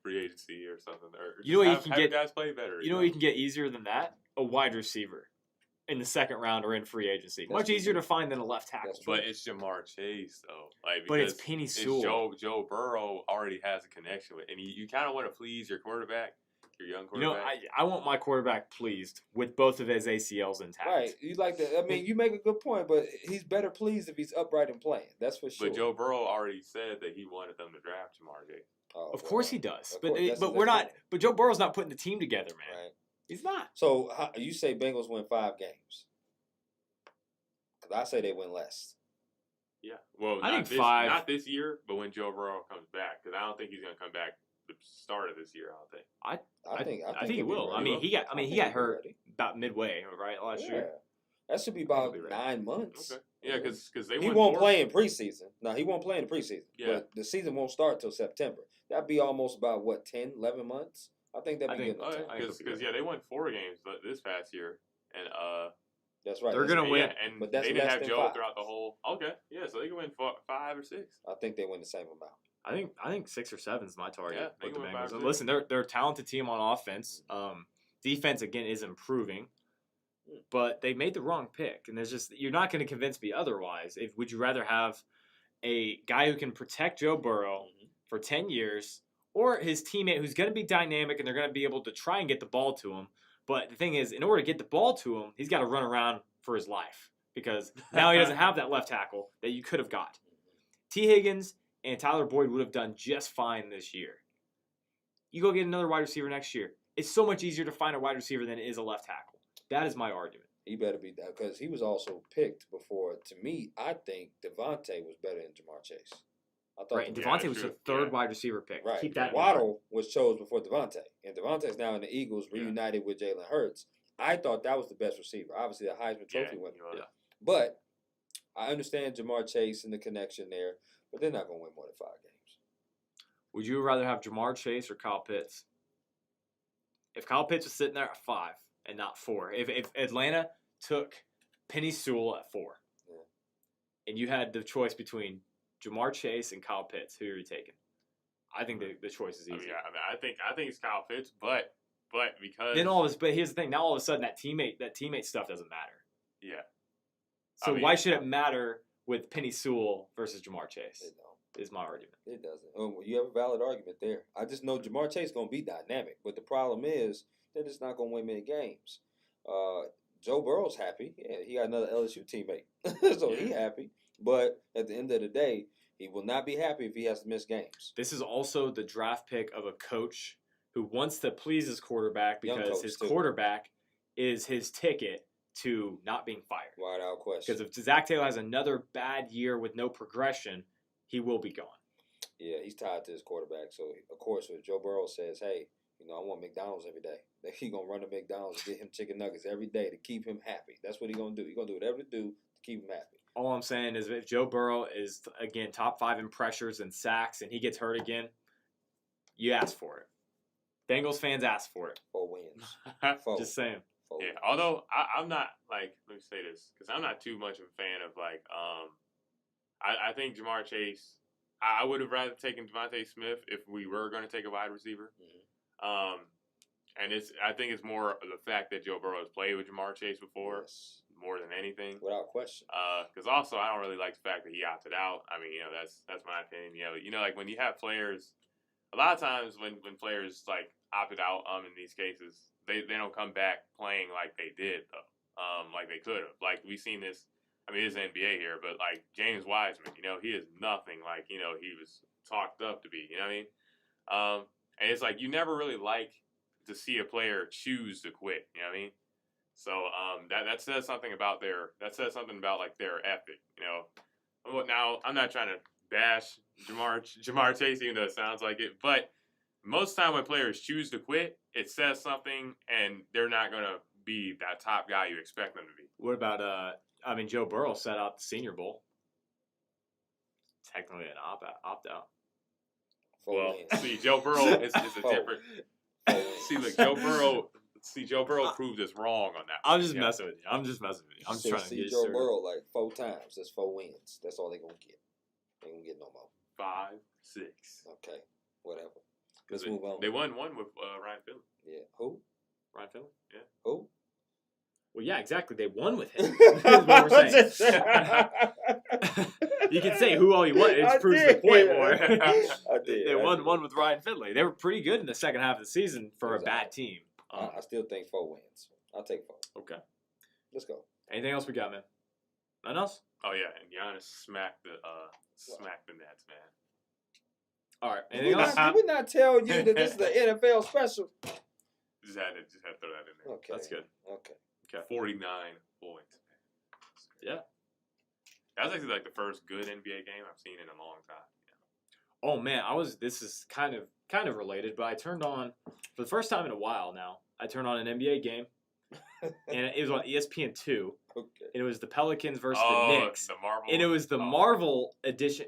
free agency or something. Or you know what you can get? Guys play better. You know what you can get easier than that? A wide receiver in the second round or in free agency. Much easier to find than a left tackle. But it's Jamar Chase though. But it's Penny Sewell. Joe Burrow already has a connection with, and you kind of want to please your quarterback. Your young quarterback. I want my quarterback pleased with both of his ACLs intact. Right. You like that. I mean, you make a good point, but he's better pleased if he's upright and playing. That's for sure. But Joe Burrow already said that he wanted them to draft Jamar Chase. Of course he does. But we're not. But Joe Burrow's not putting the team together, man. Right. He's not. So you say Bengals win 5 games? Because I say they win less. Yeah. Well, I think 5. Not this year, but when Joe Burrow comes back, because I don't think he's going to come back the start of this year. I don't think. I think he will. I mean, he got hurt about midway, right, last year. That should be about 9 months. Okay. Yeah, because he won't play in preseason. No, he won't play in the preseason. Yeah. But the season won't start till September. That'd be almost about 10, 11 months. I think that'd be good. Because they won 4 games this past year, and that's right. They're gonna win. Yeah, and but that's they didn't have Joe 5. throughout the whole. Okay, yeah, so they can win 5 or 6. I think they win the same amount. I think 6 or 7 is my target. Yeah, with they the can win Bengals. 5 or 6. Listen, they're a talented team on offense. Defense again is improving, but they made the wrong pick, and you're not going to convince me otherwise. Would you rather have a guy who can protect Joe Burrow for 10 years, or his teammate who's going to be dynamic and they're going to be able to try and get the ball to him? But the thing is, in order to get the ball to him, he's got to run around for his life because now he doesn't have that left tackle that you could have got. T. Higgins and Tyler Boyd would have done just fine this year. You go get another wide receiver next year. It's so much easier to find a wide receiver than it is a left tackle. That is my argument. He better be that because he was also picked before. To me, I think Devontae was better than Jamar Chase. I thought right, Devontae was the third wide receiver pick. Right. Keep that. Waddle was chosen before Devontae, and Devontae's now in the Eagles, reunited with Jalen Hurts. I thought that was the best receiver. Obviously, a Heisman Trophy winner. Yeah. But I understand Jamar Chase and the connection there, but they're not going to win more than 5 games. Would you rather have Jamar Chase or Kyle Pitts? If Kyle Pitts was sitting there at 5 and not 4, if Atlanta took Penny Sewell at 4, and you had the choice between Jamar Chase and Kyle Pitts, who are you taking? I think the choice is easy. I think it's Kyle Pitts, but because then but here's the thing. Now all of a sudden that teammate stuff doesn't matter. Yeah. So why should it matter with Penny Sewell versus Jamar Chase? It don't. Is my argument. It doesn't. You have a valid argument there. I just know Jamar Chase is going to be dynamic, but the problem is they're just not going to win many games. Joe Burrow's happy. Yeah, he got another LSU teammate, so he's happy. But at the end of the day, he will not be happy if he has to miss games. This is also the draft pick of a coach who wants to please his quarterback because his quarterback is his ticket to not being fired. Without question. Because if Zach Taylor has another bad year with no progression, he will be gone. Yeah, he's tied to his quarterback. So, of course, if Joe Burrow says, hey, I want McDonald's every day, he's going to run to McDonald's and get him chicken nuggets every day to keep him happy. That's what he's going to do. He's going to do whatever to do to keep him happy. All I'm saying is if Joe Burrow is, again, top 5 in pressures and sacks and he gets hurt again, you ask for it. Bengals fans ask for it. 4 wins. 4. Just saying. 4 yeah, wins. although I'm not, let me say this, because I'm not too much of a fan of, I think Jamar Chase, I would have rather taken Devontae Smith if we were going to take a wide receiver. Mm-hmm. And I think it's more the fact that Joe Burrow has played with Jamar Chase before, more than anything. Without question. Because also I don't really like the fact that he opted out. I mean, that's my opinion. Like when you have players, a lot of times when players opted out in these cases, they don't come back playing like they did though, like they could have. Like we've seen this. I mean, it's NBA here, but James Wiseman, he is nothing like he was talked up to be. You know what I mean? And it's like you never really like to see a player choose to quit. You know what I mean? So that says something about their like their ethic. You know, now I'm not trying to bash Jamar Chase, even though it sounds like it, but most time when players choose to quit, it says something, and they're not gonna be that top guy you expect them to be. What about Joe Burrow set out the Senior Bowl. Technically an opt out. Well, see, Joe Burrow is a different. See, look, Joe Burrow proved us wrong on that. I'm just messing with you. I'm just trying to get Joe Burrow like 4 times. That's 4 wins. That's all they're gonna get. They ain't gonna get no more. 5, 6. Okay, whatever. Let's move on. They won one with Ryan Finley. Yeah. Who? Ryan Finley? Yeah. Who? Well, yeah, exactly. They won with him. Is what we're saying. You can say who all you want. It proves the point more. They won one with Ryan Finley. They were pretty good in the second half of the season for a bad team. I still think 4 wins. I'll take 4. Okay. Let's go. Anything else we got, man? Nothing else? Oh yeah, and Giannis smacked the Nets, man. All right. Anything else? Did we not tell you that this is the NFL special? Just had to throw that in there. Okay. That's good. Okay. 49 points. Yeah. That was actually like the first good NBA game I've seen in a long time. Yeah. Oh man, this is kind of related, but I turned on for the first time in a while now. I turned on an NBA game, and it was on ESPN2. Okay. And it was the Pelicans versus the Knicks. The Marvel. And it was the Marvel edition.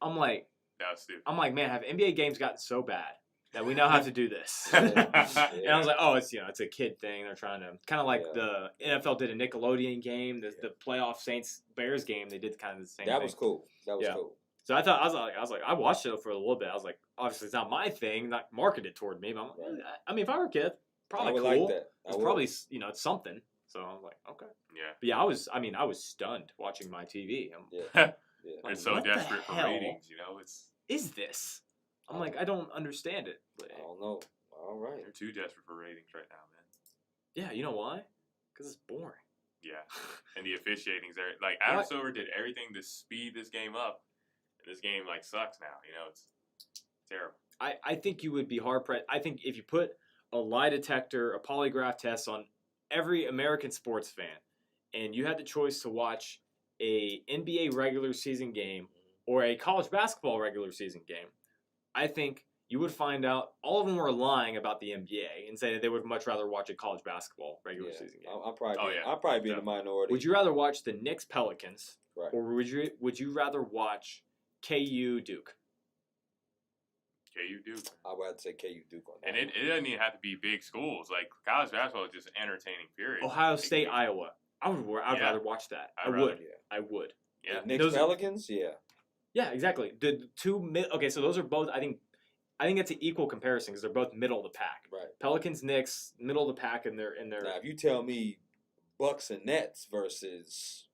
I'm like, that was stupid. I'm like, man, have NBA games gotten so bad that we now have to do this? And I was like, oh, it's a kid thing. They're trying to kind of like the NFL did a Nickelodeon game, the playoff Saints Bears game. They did kind of the same. That was cool. That was cool. So I thought I was like I watched it for a little bit. I was like, obviously it's not my thing, not marketed toward me. But I'm like, I mean, if I were a kid, probably cool. Like that. It's probably it's something. So I'm like, okay. Yeah. But yeah, I was stunned watching my TV. They're so desperate for ratings, Is this? I'm like, I don't understand it. I don't know. All right. They're too desperate for ratings right now, man. Yeah, you know why? Because it's boring. Yeah. And the officiating's there. Like, Adam Silver did everything to speed this game up. And this game, sucks now. It's terrible. I think you would be hard-pressed. I think if you put a lie detector, a polygraph test on every American sports fan, and you had the choice to watch a NBA regular season game or a college basketball regular season game, I think you would find out all of them were lying about the NBA and say that they would much rather watch a college basketball regular season game. I'll probably be in the minority. Would you rather watch the Knicks Pelicans, right, or would you rather watch KU Duke? KU Duke. I would say KU Duke on that. And it doesn't even have to be big schools. Like, college basketball is just entertaining, period. Ohio State, Iowa. I'd rather watch that. I would. Yeah. Knicks Pelicans, yeah. Yeah, exactly. The two okay, so those are both. I think that's an equal comparison because they're both middle of the pack. Right. Pelicans, Knicks, middle of the pack, and they're. Now, if you tell me Bucks and Nets versus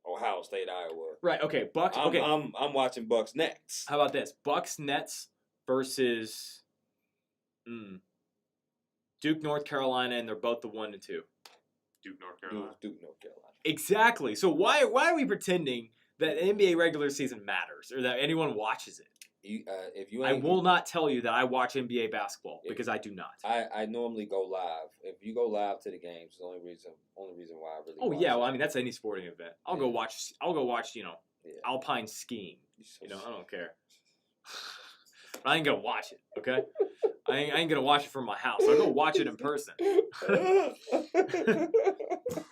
Ohio State, Iowa. Right. Okay. Bucks. Okay. I'm watching Bucks Nets. How about this? Bucks Nets versus Duke, North Carolina, and they're both the 1 and 2. Duke, North Carolina. Duke, North Carolina. Exactly. So why are we pretending that NBA regular season matters or that anyone watches it? I will not tell you that I watch NBA basketball because I do not. I normally go live. If you go live to the games, the only reason why I really. Oh yeah, well I mean that's any sporting event. I'll go watch. Alpine skiing. I don't care. I ain't gonna watch it. Okay. I ain't gonna watch it from my house. I'll go watch it in person.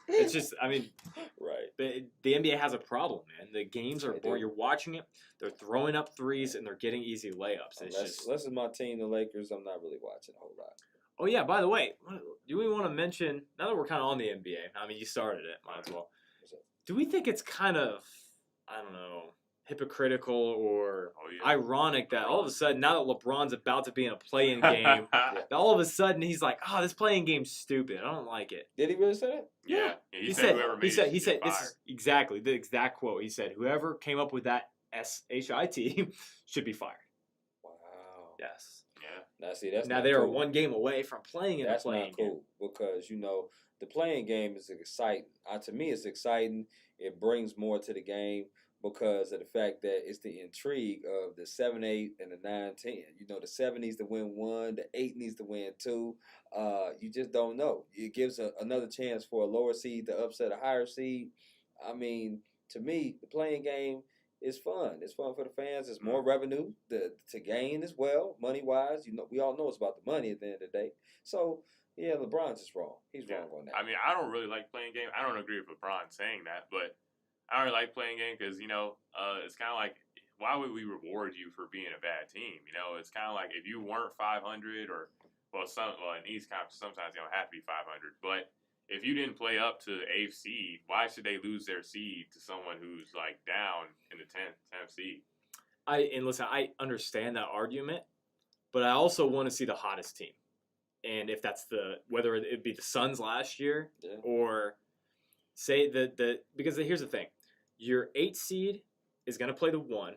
It's just, right. The NBA has a problem, man. The games are boring. You're watching it. They're throwing up threes and they're getting easy layups. Unless it's my team, the Lakers, I'm not really watching a whole lot. Oh yeah. By the way, do we want to mention now that we're kind of on the NBA? I mean, you started it. Might as well. Do we think it's kind of, I don't know, hypocritical or ironic that all of a sudden, now that LeBron's about to be in a play-in game, all of a sudden he's like, "Oh, this play-in game's stupid. I don't like it." Did he really say that? Yeah. He said this is exactly the exact quote. He said, "Whoever came up with that SHIT should be fired." Wow. Yes. Yeah. Now they are 1 game away from playing in a play-in game. That's not cool because the play-in game is exciting. To me, it's exciting. It brings more to the game. because of the fact that it's the intrigue of the 7-8 and the 9-10. You know, the 7 needs to win 1, the 8 needs to win 2. You just don't know. It gives another chance for a lower seed to upset a higher seed. I mean, to me, the playing game is fun. It's fun for the fans. There's more revenue to gain as well, money-wise. You know, we all know it's about the money at the end of the day. So, yeah, LeBron's just wrong. He's wrong on that. I mean, I don't really like playing game. I don't agree with LeBron saying that, but I don't really like playing game because, you know, it's kind of like, why would we reward you for being a bad team? You know, it's kind of like if you weren't 500 or, in East Conference, sometimes you don't have to be 500. But if you didn't play up to the 8th seed, why should they lose their seed to someone who's, like, down in the 10th seed? Listen, I understand that argument, but I also want to see the hottest team. And if that's whether it be the Suns last year or say because here's the thing. Your 8 seed is going to play the 1.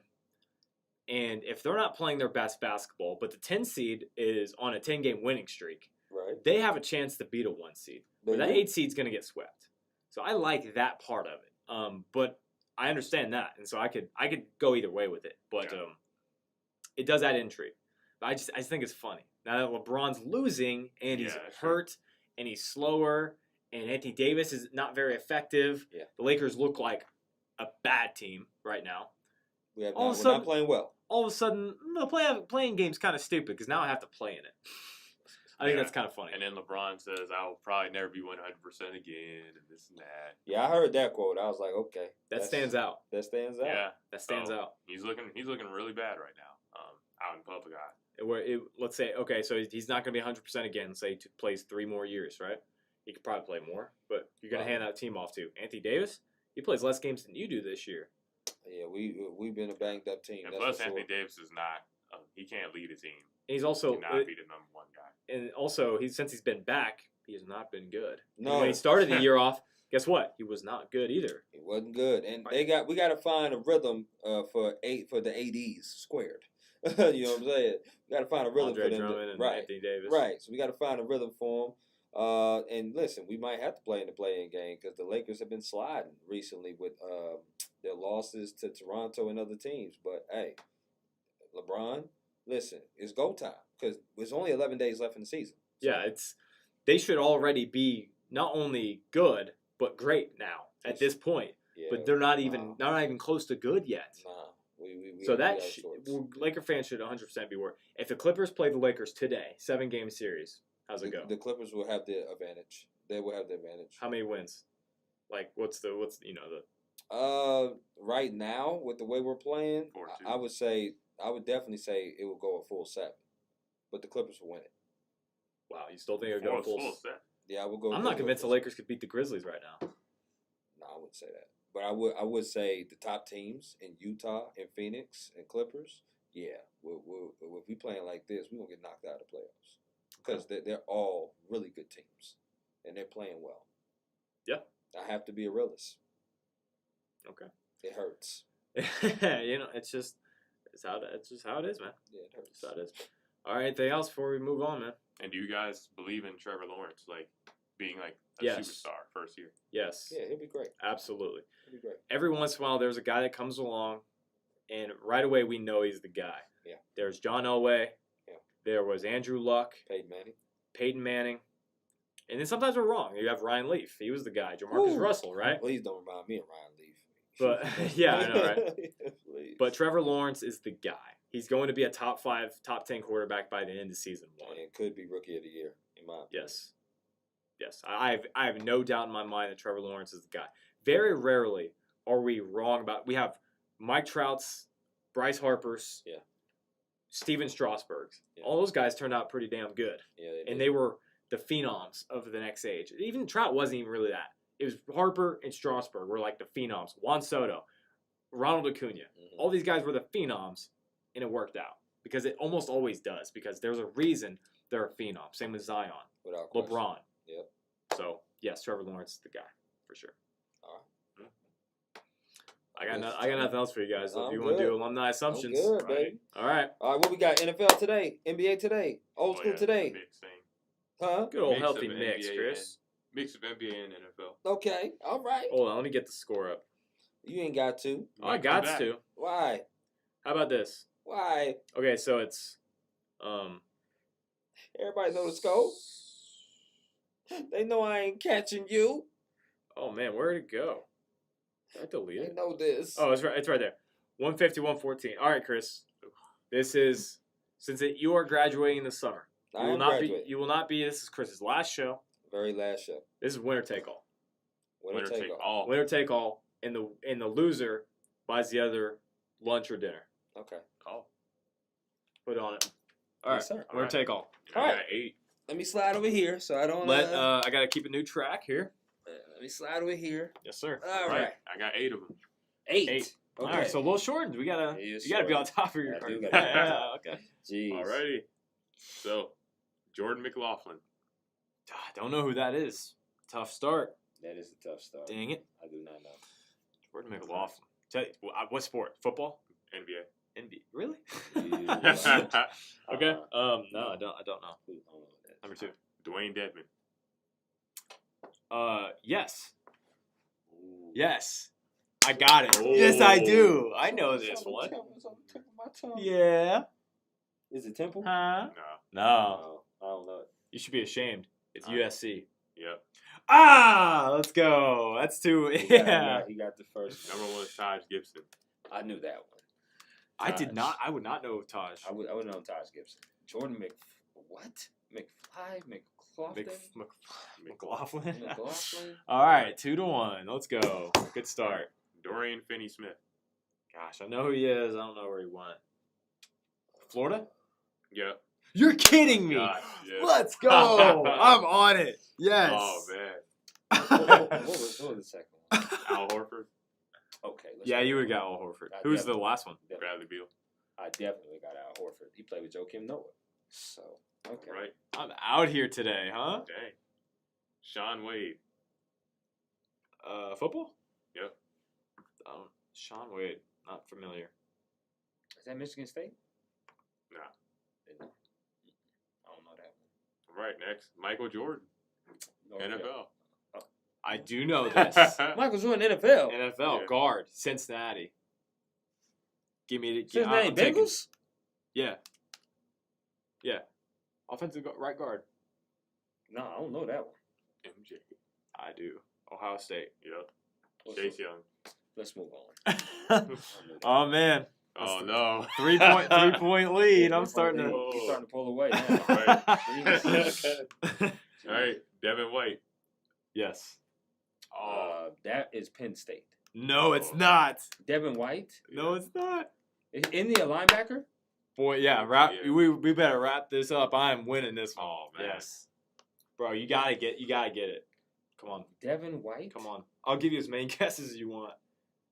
And if they're not playing their best basketball, but the 10 seed is on a 10-game winning streak, right? They have a chance to beat a 1 seed. But that 8 seed's going to get swept. So I like that part of it. But I understand that. And so I could go either way with it. But it does add intrigue. But I just think it's funny. Now that LeBron's losing and he's hurt and he's slower and Anthony Davis is not very effective, the Lakers look like a bad team right now. We're not playing well. All of a sudden, the playing game's kind of stupid because now I have to play in it. I think that's kind of funny. And then LeBron says, "I will probably never be 100% again," and this and that. Yeah, I heard that quote. I was like, okay, that stands out. That stands out. Yeah, that stands out. He's looking really bad right now, out in public eye. Let's say, okay, so he's not going to be 100% again. Say he plays 3 more years, right? He could probably play more, but you're going to hand that team off to Anthony Davis. He plays less games than you do this year. Yeah, we've been a banged up team. And plus, Anthony Davis is not. He can't lead a team. And he's also he cannot be the number 1 guy. And also, since he's been back, he has not been good. No, and when he started the year off, guess what? He was not good either. He wasn't good, and we got to find a rhythm for the ADs squared. You know what I'm saying? We got to find a rhythm for them. Drummond and Anthony Davis. Right. So we got to find a rhythm for them. And listen, we might have to play in the play-in game because the Lakers have been sliding recently with their losses to Toronto and other teams. But hey, LeBron, listen, it's go time because there's only 11 days left in the season. So. Yeah, they should already be not only good but great now at this point. Yeah, but they're not even close to good yet. Nah. So that Laker fans should 100% be worried. If the Clippers play the Lakers today, 7-game series, how's it go? The Clippers will have the advantage. They will have the advantage. How many wins? Like what's the right now with the way we're playing, 4-2. I would definitely say it will go a full 7, but the Clippers will win it. Wow, you still think it'll go a full 7? Yeah, I would go. I'm not convinced the Lakers could beat the Grizzlies right now. No, I wouldn't say that. But I would say the top teams in Utah and Phoenix and Clippers, yeah, if we playing like this, we're going to get knocked out of the playoffs. Because they're all really good teams, and they're playing well. Yeah. I have to be a realist. Okay. It hurts. It's just how it is, man. Yeah, it hurts. It's how it is. All right, anything else before we move on, man? And do you guys believe in Trevor Lawrence, like, being like a superstar first year? Yes. Yeah, he'll be great. Absolutely. He'll be great. Every once in a while, there's a guy that comes along, and right away we know he's the guy. Yeah. There's John Elway. Yeah. There was Andrew Luck. Peyton Manning. And then sometimes we're wrong. You have Ryan Leaf. He was the guy. Jamarcus Russell, right? Please don't remind me of Ryan Leaf. But yeah, I know, right? But Trevor Lawrence is the guy. He's going to be a top 5, top 10 quarterback by the end of season 1. And could be rookie of the year, in my opinion. Yes. I have no doubt in my mind that Trevor Lawrence is the guy. Very rarely are we wrong about. We have Mike Trout's, Bryce Harper's, Steven Strasburg's. Yeah. All those guys turned out pretty damn good. Yeah, they were the phenoms of the next age. Even Trout wasn't even really that. It was Harper and Strasburg were like the phenoms. Juan Soto, Ronald Acuna. Mm-hmm. All these guys were the phenoms, and it worked out. Because it almost always does. Because there's a reason they're a phenom. Same with Zion. Without LeBron. Question. Yep. So, yes, Trevor Lawrence is the guy, for sure. All right. I got nothing else for you guys. If you want to do alumni assumptions. I'm good, baby. All right. What we got? NFL today, NBA today, old school today. Huh? Good old healthy mix, Chris. Mix of NBA and NFL. Okay. All right. Hold on. Let me get the score up. You ain't got to. Oh, I got Back. to. Why? How about this? Why? Okay, so it's Everybody know the scope. They know I ain't catching you. oh man, where'd it go? Did I delete They it? know this. Oh, it's right there. 150, 114. All right, Chris. This is you are graduating in the summer. I am graduating. You will not be. This is Chris's last show. Very last show. This is winner take all. Winner take all. Winner take all, and the loser buys the other lunch or dinner. Okay. Call. Put it on it. All right, Yes, sir. winner right. take all. I All got right. 8. Let me slide over here so I don't. I gotta keep a new track here. Let me slide over here. Yes, sir. All right. I got 8 of them. 8. Eight. Okay. All right, so a little shortened. You gotta be on top of your. I do yeah, gotta- okay. Jeez. Alrighty. So, Jordan McLaughlin. I don't know who that is. Tough start. That is a tough start. Dang it. I do not know. Jordan McLaughlin. What sport? Football? NBA. NBA. Really? Yeah. Okay. No, I don't know. I don't know what that is. Number 2. Dwayne Dedman. Yes. Ooh. Yes. I got it. Oh. Yes, I do. I know It's this on the one. tip- it's on the tip of my tongue. Yeah. Is it Temple? Huh? No. No. No, I don't know it. You should be ashamed. It's Uh, USC. Yep. Ah, let's go. That's 2. Yeah. He got the first Number 1 is Taj Gibson. I knew that one. I did Taj. not. I would not know Taj. I would know Taj Gibson. Jordan McLaughlin? McLaughlin. McLaughlin? All right, 2-1. Let's go. Good start. Dorian Finney-Smith. Gosh, I know who he is. I don't know where he went. Florida? Yep. You're kidding me. Gosh, yes. Let's go. I'm on it. Yes. Oh, man. What was the second one? Al Horford. Okay. Yeah, you would have got Al Horford. Who's the last one? Bradley Beal. I definitely got Al Horford. He played with Joakim Noah. So, okay. Right. I'm out here today, huh? Dang. Sean Wade. Football? Yep. Sean Wade. Not familiar. Is that Michigan State? Nah. I don't know that one. Right, next. Michael Jordan. North NFL. I do know this. Michael Jordan, NFL. NFL Yeah. guard, Cincinnati. Give me the Cincinnati I'm taking- Bengals? Yeah. Yeah. Offensive right guard. No, I don't know that one. MJ. I do. Ohio State. Yep. Let's Chase move- Young. Let's move on. Oh man. Oh, no. 3-point lead. I'm starting to. Oh. He's starting to pull away now. All right. Devin White. Yes. Oh. That is Penn State. No, it's not. Devin White? No, it's not. Isn't he a linebacker? Boy, yeah. Yeah. We better wrap this up. I am winning this one. Oh, man. Yes. Bro, you gotta get it. Come on. Devin White? Come on. I'll give you as many guesses as you want.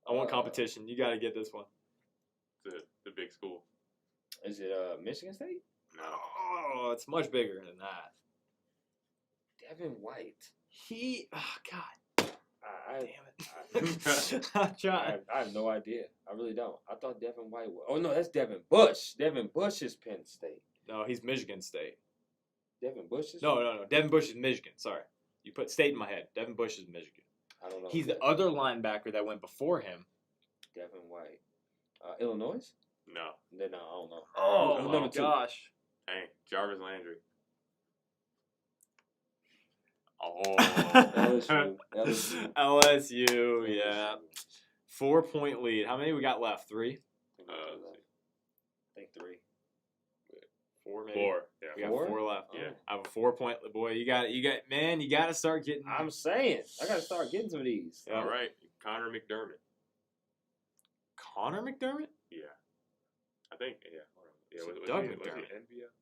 I want Uh, competition. You gotta get this one. The big school. Is it Michigan State? No. Oh, it's much bigger than that. Devin White. God. I Damn it. I'm trying. I have no idea. I really don't. I thought Devin White was. Oh, no, that's Devin Bush. Devin Bush is Penn State. No, he's Michigan State. Devin Bush is? No. Devin Bush is Michigan. Sorry. You put state in my head. Devin Bush is Michigan. I don't know. He's who the that- other linebacker that went before him. Devin White. Illinois? No. Then I don't know. Oh, Who's my number two? gosh. Hey, Jarvis Landry. Oh. LSU. LSU, yeah. 4-point lead. How many we got left? 3? I think 3. 4 maybe? 4. We Yeah. got Four? 4 left. Yeah. I have a 4-point. Boy, you got to start getting. I'm saying. I got to start getting some of these. Yeah. All right. Connor McDermott. Connor McDermott? Yeah. I think, yeah. Hold on. Yeah, So was Doug he McDermott. NBL?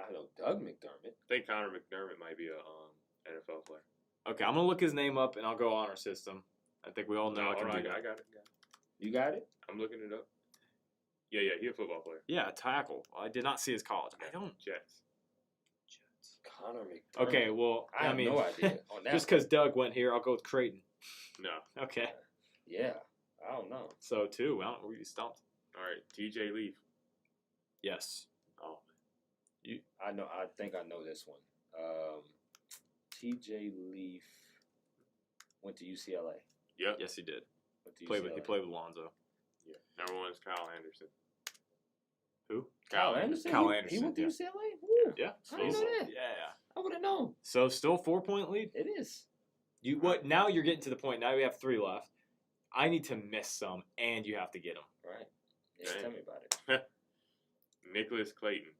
I know Doug McDermott. I think Connor McDermott might be a NFL player. Okay, I'm going to look his name up and I'll go honor system. I think we all know I can do I that. got it. You got it? I'm looking it up. Yeah, he's a football player. Yeah, tackle. I did not see his college. I don't. Jets. Connor McDermott. Okay, well, I have mean, no idea on that. just because Doug went here, I'll go with Creighton. No. Okay, Yeah, I don't know. so 2. I don't know. We stumped. All right. TJ Leaf. Yes. Oh. I know. I think I know this one. T.J. Leaf went to UCLA. Yep. Yes, he did. He played with Lonzo. Yeah. Number 1 is Kyle Anderson. Who? Kyle Anderson? Kyle He Anderson, went to yeah. UCLA? Woo. Yeah. I didn't know that. Yeah. I would have known. So still 4-point lead. It is. Now you're getting to the point. Now we have 3 left. I need to miss some, and you have to get them. Right. Yeah, Dang. tell me about it. Nicholas Clayton.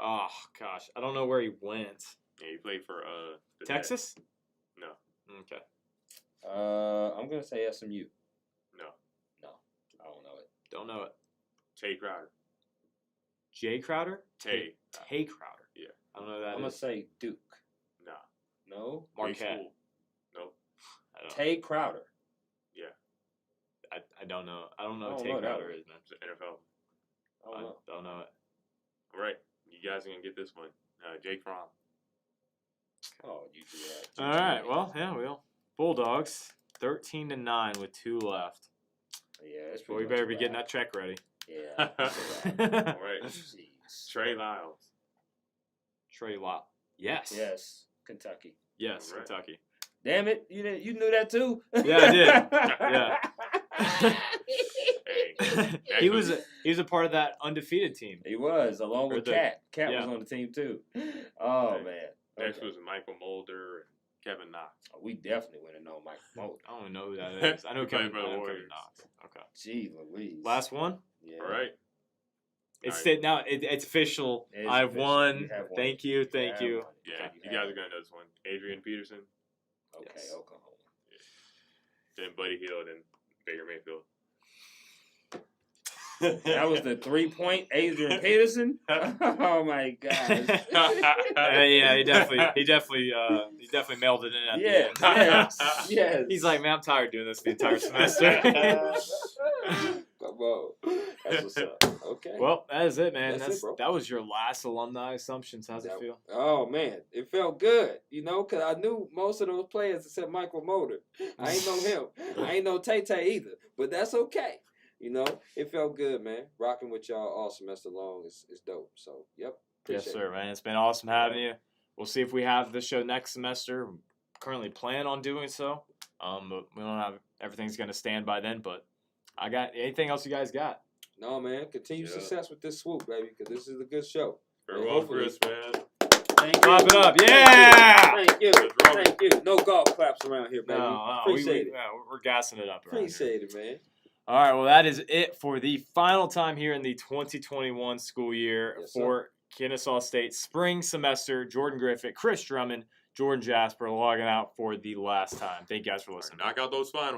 Oh gosh, I don't know where he went. Yeah, he played for the Texas? Nets. No. Okay. I'm gonna say SMU. No. I don't know it. Don't know it. Tay Crowder. Jay Crowder? Tay. Tay Crowder. Yeah. I don't know who I'm that gonna is. say Duke. Nah. No. Marquette. School. Nope. I don't, Tay Crowder. I don't know. I don't know I who don't Tay know that Crowder one. is, man. It's the NFL. I don't know. Don't know it. All right. You guys are going to get this one. Jake Fromm. Oh, you do that. All right. Well, yeah, we'll. Bulldogs, 13-9 with 2 left. Yeah, it's Well, pretty we better much be a getting wrap. that check ready. Yeah. All right. Jeez. Trey Lyles. Trey Lott. Yes. Yes, Kentucky. Yes, All right. Kentucky. Damn it! You knew that too. Yeah, I did. Yeah. Hey, he was a part of that undefeated team. He was, along with Cat. Cat yeah. was on the team too. Oh Okay. man. Next Okay. was Michael Mulder and Kevin Knox. Oh, we definitely would have known Mike Mulder. I don't even know who that is. I know He played Kevin, for the I know Kevin Warriors. Knox. Okay. Gee Louise. Last one. Yeah. All right. It's All right. now. It's official. It is I've official. won. You have won. Thank you. Thank have you. won. Yeah, Okay, you guys are going to know this one. Adrian Peterson, Okay, Yes. Oklahoma. then Buddy Hield, and Baker Mayfield. That was the 3-point Adrian Peterson. Oh my gosh. Yeah, he definitely mailed it in at the end. Yes. He's like, man, I'm tired of doing this the entire semester. Come on. That's what's up. Okay. Well, that is it, man. That's it, bro. That was your last alumni assumptions. How's it feel? Oh man, it felt good, because I knew most of those players except Michael Mulder. I ain't know him. I ain't know Tay either, but that's okay. It felt good, man. Rocking with y'all all semester long is dope. So, yep. Yes, Appreciate sir, man. It's been awesome having you. We'll see if we have this show next semester. We currently plan on doing so. But we don't have everything's going to stand by then. But I got anything else you guys got? No, man. Continue success with this swoop, baby, because this is a good show. Farewell, Hopefully. Chris, man. Thank you. Clap it up. Yeah! Thank you. Thank you. No golf claps around here, baby. Appreciate it. We're gassing it up. Appreciate it, man. All right, well, that is it for the final time here in the 2021 school year for Kennesaw State spring semester. Jordan Griffitt, Chris Drummond, Jordan Jasper logging out for the last time. Thank you guys for listening. Knock out those finals.